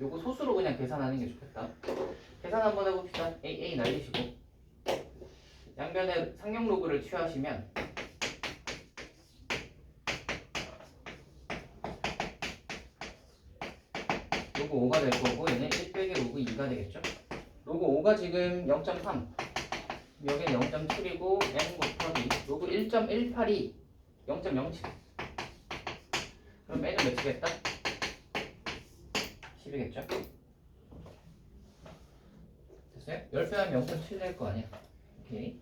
요거 소수로 그냥 계산하는 게 좋겠다. 계산 한번 해봅시다. A 날리시고 양변에 상용 로그를 취하시면 로그 5가 될 거고 얘는 1 빼기 로그 2가 되겠죠. 로그 5가 지금 0.3 여기는 0.7이고 n 곱하기 로그 1.18이 0.07 그럼 n은 몇이겠다? 10이겠죠? 됐어요? 10배 하면 0.7 될 거 아니야. 오케이.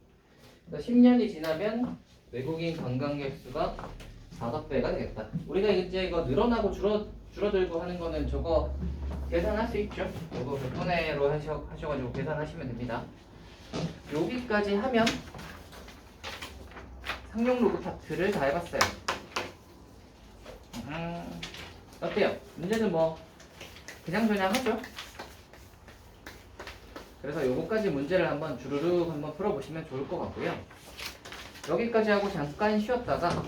그래서 10년이 지나면 외국인 관광객 수가 5배가 되겠다. 우리가 이제 이거 늘어나고 줄어들고 하는 거는 저거 계산할 수 있죠. 이거 100분의로 하셔가지고 계산하시면 됩니다. 여기까지 하면 상용 로그 파트를 다 해봤어요. 어때요? 문제는 뭐 그냥저냥 하죠. 그래서 요거까지 문제를 한번 주르륵 한번 풀어보시면 좋을 것 같고요. 여기까지 하고 잠깐 쉬었다가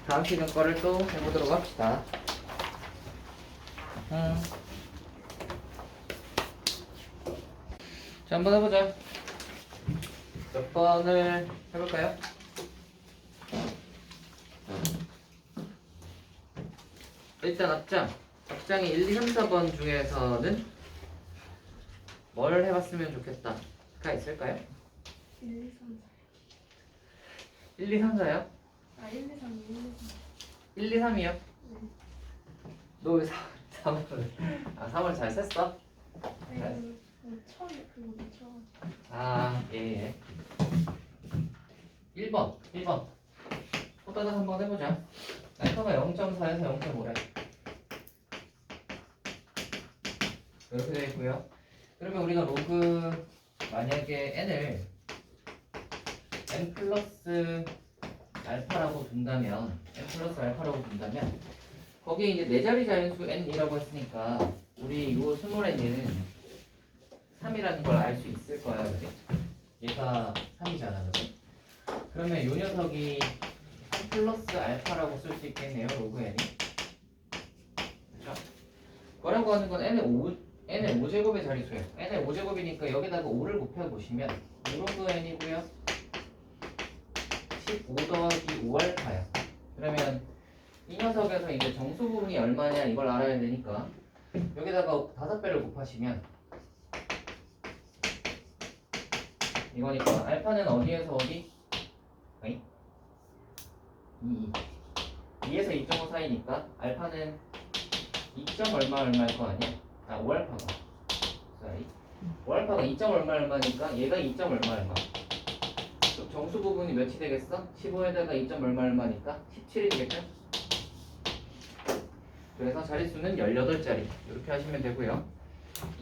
다음 시간 거를 또 해보도록 합시다. 자, 한번 해보자. 몇 번을 해볼까요? 일단 앞장이 1, 2, 3, 4번 중에서는 뭘 해봤으면 좋겠다가 있을까요? 1, 2, 3, 1, 2, 3, 4요? 4. 아, 1, 2, 3, 1, 2, 3. 1, 2, 3이요? 너 왜 3을 3을 잘 셌어? 아니, 처음에 그거 처음. 아, 예. 1번. 호다닥 한번 해보자. 알파가 0.4에서 0.5래. 이렇게 되어 있고요. 그러면 우리가 로그 만약에 n을 n 플러스 알파라고 둔다면 거기에 이제 네 자리 자연수 n이라고 했으니까 우리 요 스몰 n은 3이라는 걸 알 수 있을 거야, 그지? 얘가 3이잖아, 그지? 그러면 요 녀석이 3 플러스 알파라고 쓸 수 있겠네요, 로그 n이. 그렇죠? 뭐라고 하는 건 n의 5제곱의 자리수예요. n의 5제곱이니까 여기다가 5를 곱해보시면 5로그 n이고요. 15 더하기 5알파야. 그러면 이 녀석에서 이제 정수 부분이 얼마냐 이걸 알아야 되니까 여기다가 5배를 곱하시면 이거니까 알파는 어디에서 어디? 2에서 2.5 사이니까 알파는 2점 얼마일 거 아니야? 5알파가 2점 얼마니까 얘가 2점 얼마 정수 부분이 몇이 되겠어? 15에다가 2점 얼마니까 17이 되겠죠? 그래서 자릿수는 18자리 이렇게 하시면 되고요.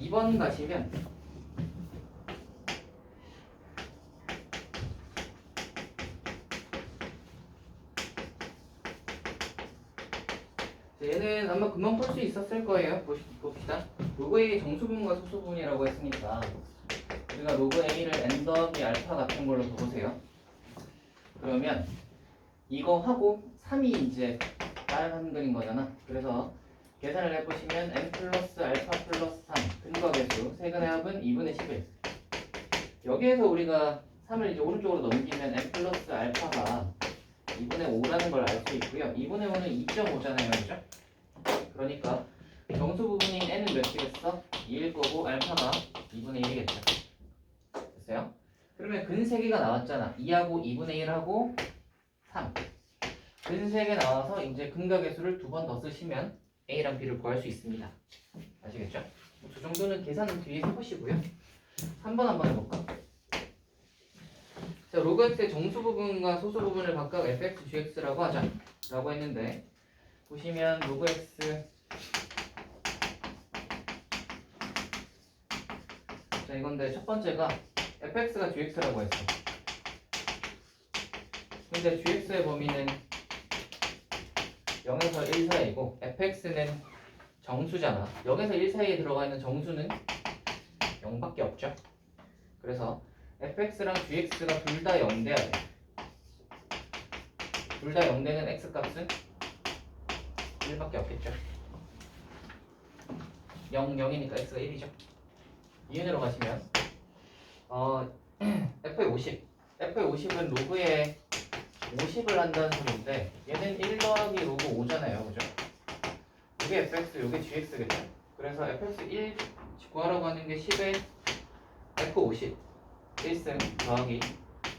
2번 가시면 얘는 아마 금방 풀 수 있었을 거예요. 봅시다. 로그 A 정수 부분과 소수 부분이라고 했으니까 우리가 로그 A를 n 더하기 알파 같은 걸로 보세요. 그러면 이거 하고 3이 이제 빨간 그린 거잖아. 그래서 계산을 해보시면 n 플러스 알파 플러스 3 근과 계수 세근의 합은 2분의 11. 여기에서 우리가 3을 이제 오른쪽으로 넘기면 n 플러스 알파가 2분의 5라는 걸 알 수 있고요. 2분의 5는 2.5잖아요. 그죠? 그러니까 정수 부분인 n은 몇이겠어? 2일 거고 알파가 2분의 1이겠죠. 됐어요? 그러면 근 3개가 나왔잖아. 2하고 2분의 1하고 3. 근 3개 나와서 이제 근과 계수를 2번 더 쓰시면 A랑 B를 구할 수 있습니다. 아시겠죠? 그 정도는 계산은 뒤에 해보시고요. 3번 한번 해볼까? 자, 로그 x의 정수 부분과 소수 부분을 각각 fx, gx라고 하자 라고 했는데 보시면 로그 x 자 이건데 첫 번째가 fx가 gx라고 했어. 근데 gx의 범위는 0에서 1 사이고 fx는 정수잖아. 0에서 1 사이에 들어가 있는 정수는 0밖에 없죠. 그래서 fx랑 gx가 둘 다 0 돼야 돼. 둘 다 0 되는 x값은 1밖에 없겠죠. 0, 0이니까 x가 1이죠. 이윤으로 가시면 f의 50 f의 50은 로그에 50을 한다는 소리인데 얘는 1 더하기 로그 5잖아요. 그죠? 이게 fx, 이게 gx겠죠. 그래서 fx 1 구하라고 하는 게 10의 f50 1승 더하기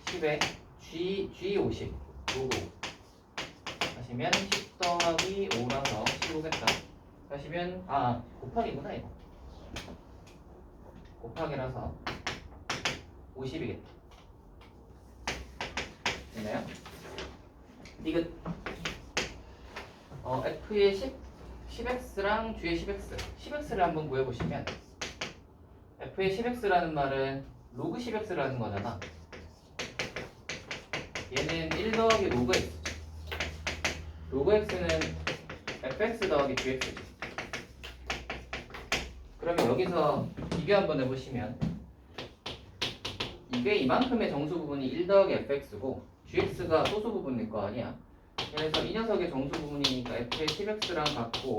10의 g50 로그 5 하시면 10 더하기 5라서 15겠다 하시면 곱하기구나 이거 곱하기라서 50이겠다. 되나요? 디귿 f의 10x랑 g의 10x를 한번 구해보시면 f의 10x라는 말은 로그 10x라는 거잖아. 얘는 1 더하기 로그 x. 로그 x는 fx 더하기 gx지. 그러면 여기서 비교 한번 해보시면 이게 이만큼의 정수 부분이 1 더하기 fx고 gx가 소수 부분일 거 아니야. 그래서 이 녀석의 정수 부분이니까 f의 10x랑 같고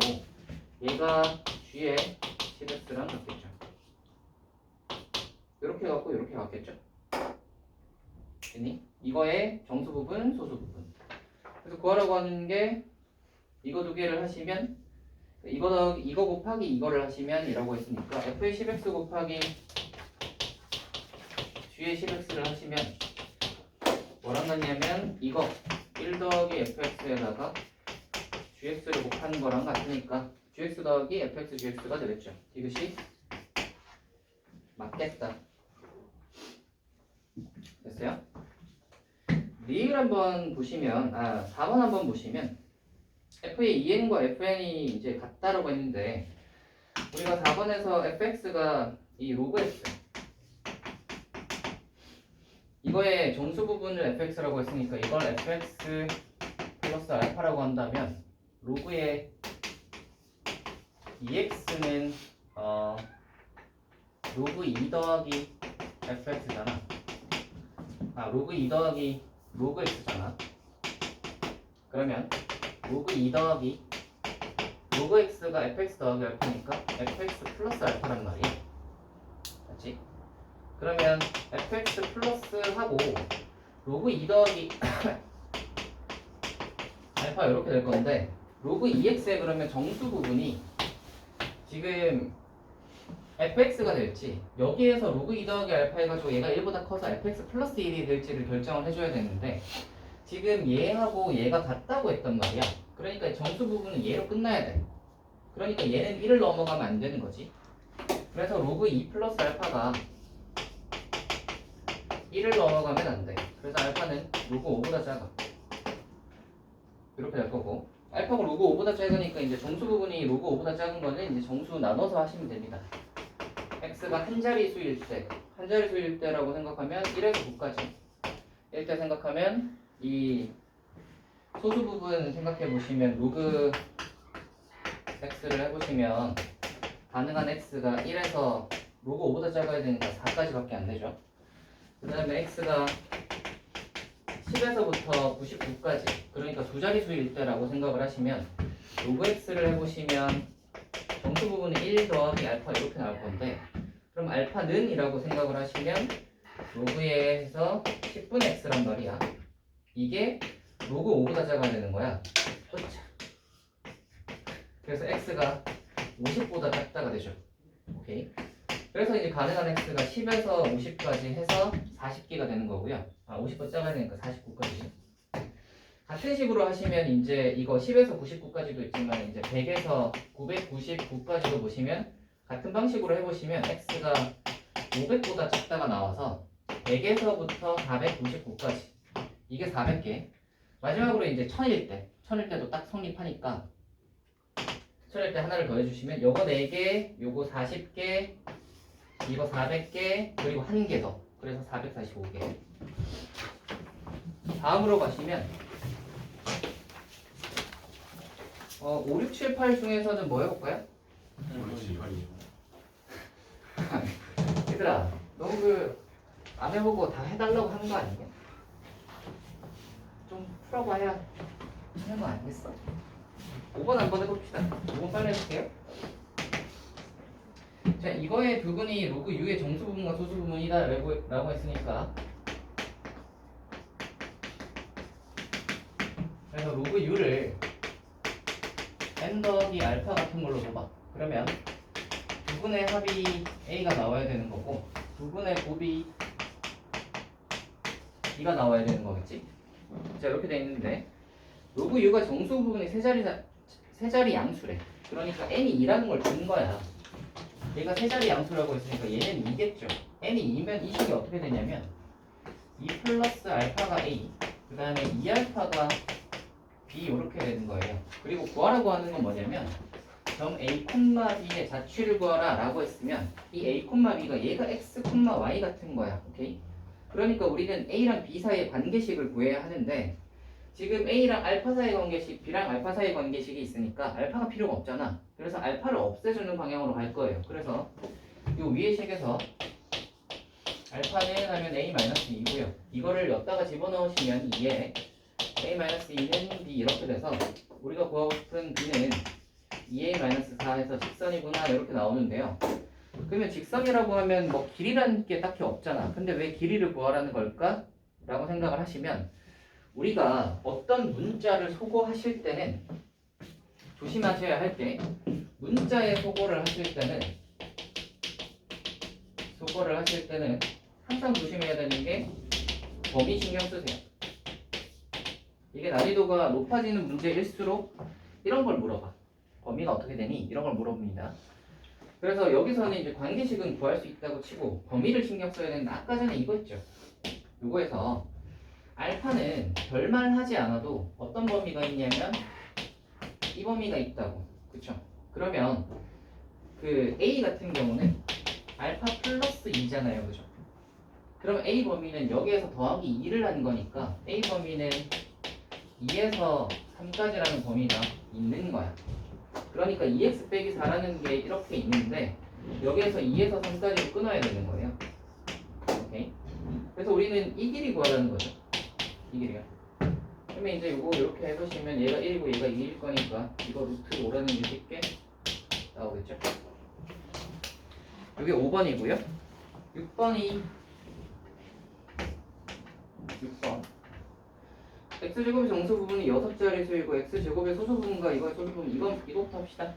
얘가 g의 10x랑 같겠죠. 이렇게 갖고 이렇게 같겠죠. 됐니? 이거의 정수 부분, 소수 부분. 그래서 구하라고 하는 게 이거 두 개를 하시면 이거 곱하기 이거를 하시면 이라고 했으니까 f의 10x 곱하기 g의 10x를 하시면 뭐랑 같냐면 이거 1 더하기 fx에다가 gx를 곱하는 거랑 같으니까 gx 더하기 fx gx가 되겠죠. 이것이 맞겠다. 됐어요? 리을 한번 보시면 4번 한번 보시면 f의 en과 fn이 이제 같다라고 했는데 우리가 4번에서 fx가 이 로그 x 이거의 정수 부분을 fx라고 했으니까 이걸 fx 플러스 알파라고 한다면 로그의 ex는 로그 2 더하기 fx잖아. 로그 2 더하기 로그 x잖아. 그러면 로그 2 더하기 로그 x가 fx 더하기 알파니까 fx 플러스 알파란 말이야. 맞지? 그러면 fx 플러스 하고 로그 2 더하기 알파 이렇게 될 건데 로그 2x의 그러면 정수 부분이 지금 fx가 될지 여기에서 로그 2 더하기 알파 해가지고 얘가 1보다 커서 fx 플러스 1이 될지를 결정을 해줘야 되는데 지금 얘하고 얘가 같다고 했단 말이야. 그러니까 정수 부분은 얘로 끝나야 돼. 그러니까 얘는 1을 넘어가면 안 되는 거지. 그래서 로그 2 플러스 알파가 1을 넘어가면 안 돼. 그래서 알파는 로그 5보다 작아. 이렇게 될 거고 알파가 로그 5보다 작으니까 이제 정수 부분이 로그 5보다 작은 거는 이제 정수 나눠서 하시면 됩니다. x가 한 자릿수일 때라고 생각하면 1에서 9까지 1때 생각하면 이 소수 부분 생각해 보시면 로그 x를 해보시면 가능한 x가 1에서 로그 5보다 작아야 되니까 4까지밖에 안 되죠. 그 다음에 x가 10에서부터 99까지 그러니까 두 자릿수일 때라고 생각을 하시면 로그 x를 해보시면 정수 부분은 1 더하기 알파 이렇게 나올 건데 그럼 알파는 이라고 생각을 하시면 로그에서 10분의 x란 말이야. 이게 로그 5보다 작아야 되는 거야. 그래서 x가 50보다 작다가 되죠. 오케이. 그래서 이제 가능한 x가 10에서 50까지 해서 40개가 되는 거고요. 50보다 작아야 되니까 49까지. 같은 식으로 하시면 이제 이거 10에서 99까지도 있지만 이제 100에서 999까지도 보시면 같은 방식으로 해보시면 x가 500보다 작다가 나와서 100에서부터 499까지 이게 400개. 마지막으로 이제 1000일 때도 딱 성립하니까 1000일 때 하나를 더해주시면 요거 4개, 요거 40개, 이거 400개, 그리고 1개 더. 그래서 445개. 다음으로 가시면 5, 6, 7, 8 중에서는 뭐 해볼까요? 얘들아, 너무 안 해보고 다 해달라고 하는 거 아니냐? 좀 풀어봐야 하는 거 아니겠어? 5번 한번 해봅시다. 5번 빨리 해볼게요. 자, 이거의 부분이 로그 U의 정수 부분과 소수 부분이다 라고 했으니까 그래서 로그 U를 n 더하기 알파 같은 걸로 줘봐. 그러면 부분의 합이 A가 나와야 되는 거고 부분의 곱이 B가 나와야 되는 거겠지? 자, 이렇게 돼 있는데 로그 U가 정수 부분이 세 자리 양수래. 그러니까 n이 2라는 걸 준 거야. 얘가 세 자리 양수라고 했으니까 얘는 2겠죠. n이 2면 이 식이 어떻게 되냐면 2 플러스 알파가 A 그 다음에 2알파가 B 이렇게 되는 거예요. 그리고 구하라고 하는 건 뭐냐면 점 A, B의 자취를 구하라 라고 했으면 이 A, B가 얘가 X, Y 같은 거야. 오케이? 그러니까 우리는 A랑 B 사이의 관계식을 구해야 하는데 지금 A랑 알파 사이 관계식, B랑 알파 사이 관계식이 있으니까 알파가 필요가 없잖아. 그래서 알파를 없애주는 방향으로 갈 거예요. 그래서 이 위의 식에서 알파는 하면 A-2고요. 이거를 여기다가 집어넣으시면 2에 A-2는 B 이렇게 돼서 우리가 구하고 싶은 B는 2A-4에서 직선이구나 이렇게 나오는데요. 그러면 직선이라고 하면 뭐 길이라는 게 딱히 없잖아. 근데 왜 길이를 구하라는 걸까? 라고 생각을 하시면 우리가 어떤 문자를 소거하실 때는 조심하셔야 할 게 문자에 소거를 하실 때는 항상 조심해야 되는 게 범위 신경 쓰세요. 이게 난이도가 높아지는 문제일수록 이런 걸 물어봐. 범위가 어떻게 되니? 이런 걸 물어봅니다. 그래서 여기서는 이제 관계식은 구할 수 있다고 치고 범위를 신경 써야 되는데 아까 전에 이거 있죠. 요거에서 알파는 별말하지 않아도 어떤 범위가 있냐면 이 범위가 있다고. 그쵸? 그러면 그 A 같은 경우는 알파 플러스 2잖아요. 그죠? 그럼 A 범위는 여기에서 더하기 2를 한 거니까 A 범위는 2에서 3까지라는 범위가 있는 거야. 그러니까 2x 빼기 4라는 게 이렇게 있는데 여기에서 2에서 3까지로 끊어야 되는 거예요. 오케이? 그래서 우리는 이 길이 구하라는 거죠. 이 길이요. 그러면 이제 이거 이렇게 해보시면 얘가 1이고 얘가 2일 거니까 이거 루트 5라는 게 쉽게 나오겠죠. 이게 5번이고요. 6번이 6번. x제곱의 정수 부분이 6자리 수이고 x제곱의 소수 부분과 이거의 소수 부분 이거부터 합시다.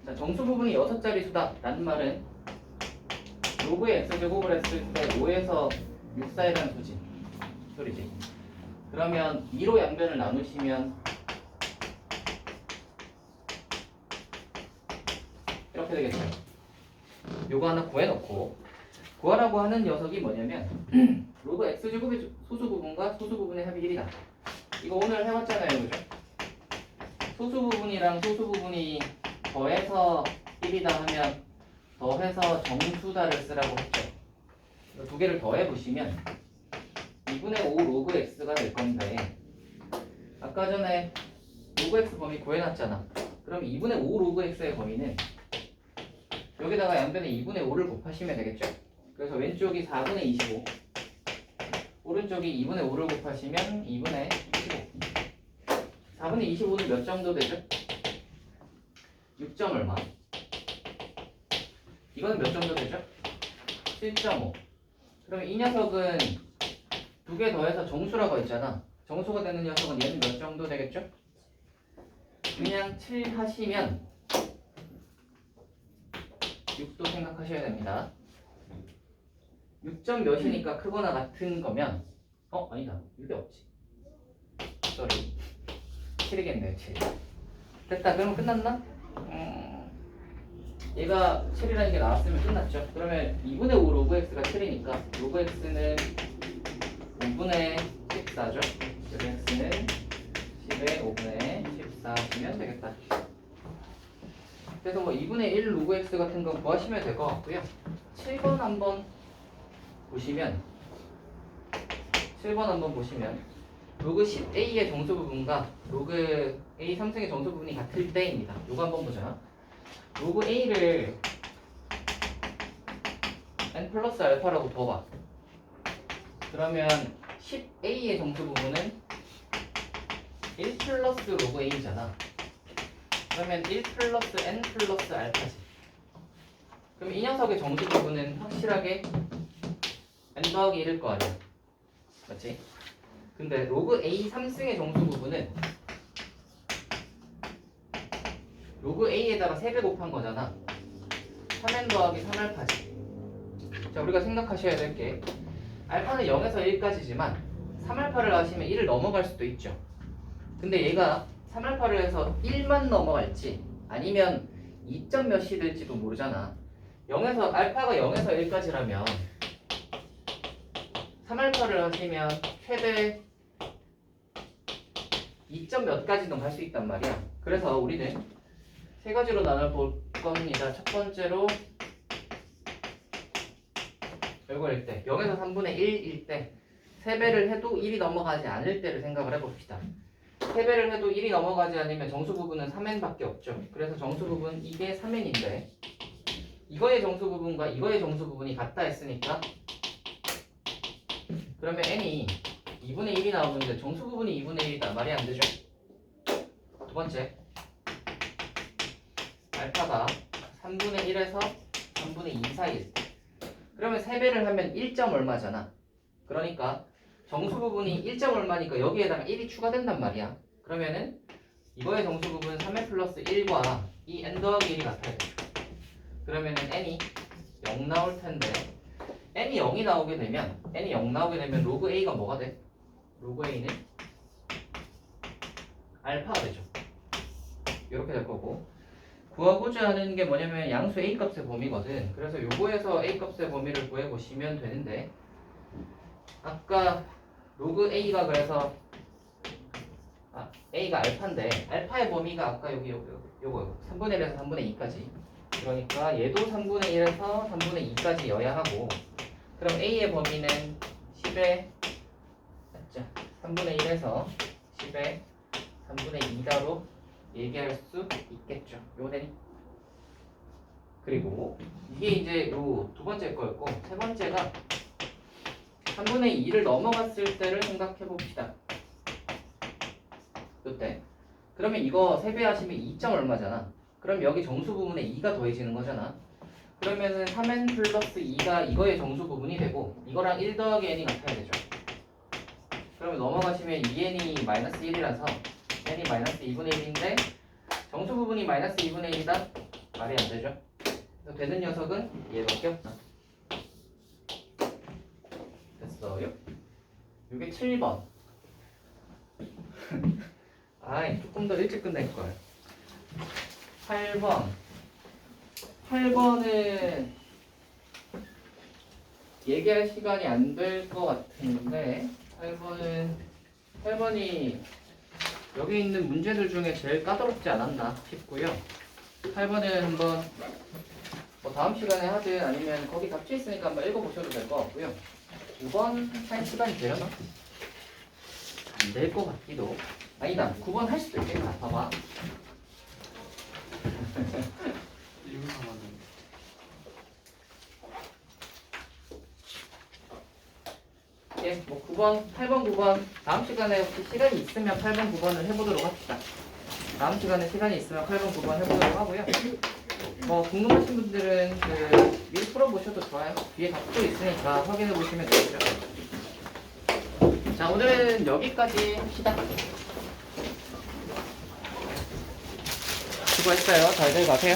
자, 정수 부분이 6자리 수다 라는 말은 로그의 x제곱을 했을 때 5에서 6 사이라는 소리지. 그러면 2로 양변을 나누시면 이렇게 되겠죠. 요거 하나 구해놓고 구하라고 하는 녀석이 뭐냐면 로그 x제곱의 소수 부분과 소수 부분의 합이 1이다. 이거 오늘 해왔잖아요. 그죠? 소수 부분이랑 소수 부분이 더해서 1이다 하면 더해서 정수다를 쓰라고 했죠. 두 개를 더해보시면 2분의 5 로그 x가 될 건데 아까 전에 로그 x 범위 구해놨잖아. 그럼 2분의 5 로그 x의 범위는 여기다가 양변에 2분의 5를 곱하시면 되겠죠. 그래서 왼쪽이 4분의 25 오른쪽이 2분의 5를 곱하시면 2분의 15 4분의 25는 몇 정도 되죠? 6점 얼마? 이거는 몇 정도 되죠? 7.5 그러면 이 녀석은 두 개 더해서 정수라고 했잖아. 정수가 되는 녀석은 얘는 몇 정도 되겠죠? 그냥 7 하시면 6도 생각하셔야 됩니다. 6점 몇이니까 크거나 같은 거면 아니다. 6이 없지. 쏘리 7이겠네요. 7 됐다. 그러면 끝났나? 얘가 7이라는 게 나왔으면 끝났죠. 그러면 2분의 5 로그 x가 7이니까 로그 x는 5분의 14죠. 로그 x는 10의 5분의 14 하시면 되겠다. 그래서 뭐 2분의 1 로그 x 같은 거 구하시면 될 것 같고요. 7번 한번 보시면 로그 10a의 정수 부분과 로그 a 3승의 정수 부분이 같을 때입니다. 요거 한번 보자. 로그 a를 n 플러스 알파라고 둬봐. 그러면 10a의 정수 부분은 1 플러스 로그 a잖아. 그러면 1 플러스 n 플러스 알파지. 그럼 이 녀석의 정수 부분은 확실하게 n 더하기 1일 거 아니야. 맞지? 근데 로그 a 3승의 정수 부분은 로그 a에다가 3배 곱한 거잖아. 3n 더하기 3알파지. 자, 우리가 생각하셔야 될 게 알파는 0에서 1까지지만 3알파를 하시면 1을 넘어갈 수도 있죠. 근데 얘가 3알파를 해서 1만 넘어갈지 아니면 2점 몇이 될지도 모르잖아. 알파가 0에서 1까지라면 3알파를 하시면 최대 2점 몇 가지도 갈 수 있단 말이야. 그래서 우리는 세 가지로 나눠볼 겁니다. 첫 번째로 이거일 때 0에서 3분의 1일 때 3배를 해도 1이 넘어가지 않을 때를 생각을 해봅시다. 3배를 해도 1이 넘어가지 않으면 정수 부분은 3n밖에 없죠. 그래서 정수 부분 이게 3n인데 이거의 정수 부분과 이거의 정수 부분이 같다 했으니까 그러면 n이 2분의 1이 나오는데 정수 부분이 2분의 1이다. 말이 안 되죠. 두 번째 알파가 3분의 1에서 3분의 2 사이일 때 그러면 3배를 하면 1점 얼마잖아. 그러니까 정수 부분이 1점 얼마니까 여기에다가 1이 추가된단 말이야. 그러면은 이거의 정수 부분 3n 플러스 1과 이 n 더하기 1이 같아야 돼. 그러면은 n이 0 나올 텐데 n이 0이 나오게 되면 로그 a가 뭐가 돼? 로그 a는 알파가 되죠. 이렇게 될 거고 구하고자 하는 게 뭐냐면 양수 a 값의 범위거든. 그래서 요거에서 a 값의 범위를 구해보시면 되는데 아까 로그 a가 그래서 a가 알파인데 알파의 범위가 아까 요거 3분의 1에서 3분의 2까지 그러니까 얘도 3분의 1에서 3분의 2까지 여야 하고 그럼 a의 범위는 10의 3분의 1에서 10의 3분의 2다로 얘기할 수 있겠죠. 요거는 그리고 이게 이제 요 두 번째 거였고 세 번째가 3분의 2를 넘어갔을 때를 생각해 봅시다. 이때 그러면 이거 세배하시면 2점 얼마잖아. 그럼 여기 정수 부분에 2가 더해지는 거잖아. 그러면은 3n 플러스 2가 이거의 정수 부분이 되고 이거랑 1 더하기 n이 같아야 되죠. 그러면 넘어가시면 2n이 마이너스 1이라서 n이 마이너스 2분의 1인데 정수 부분이 마이너스 2분의 1이다? 말이 안 되죠. 그래서 되는 녀석은 얘밖에 없다. 됐어요? 이게 7번. 아이 조금 더 일찍 끝낼 걸. 8번은 얘기할 시간이 안 될 것 같은데 8번이 여기 있는 문제들 중에 제일 까다롭지 않았나 싶고요. 8번은 한번 뭐 다음 시간에 하든 아니면 거기 답지 있으니까 한번 읽어보셔도 될 것 같고요. 9번 할 시간이 되려나? 안 될 것 같기도. 아니다. 9번 할 수도 있겠다. 봐봐. 예, 뭐 9번, 8번, 9번 다음 시간에 혹시 시간이 있으면 8번, 9번을 해보도록 합시다. 다음 시간에 시간이 있으면 8번, 9번 해보도록 하고요. 뭐 궁금하신 분들은 미리 풀어보셔도 좋아요. 뒤에 답도 있으니까 확인해 보시면 되겠죠. 자, 오늘은 여기까지 합시다. 수고했어요. 잘들 가세요.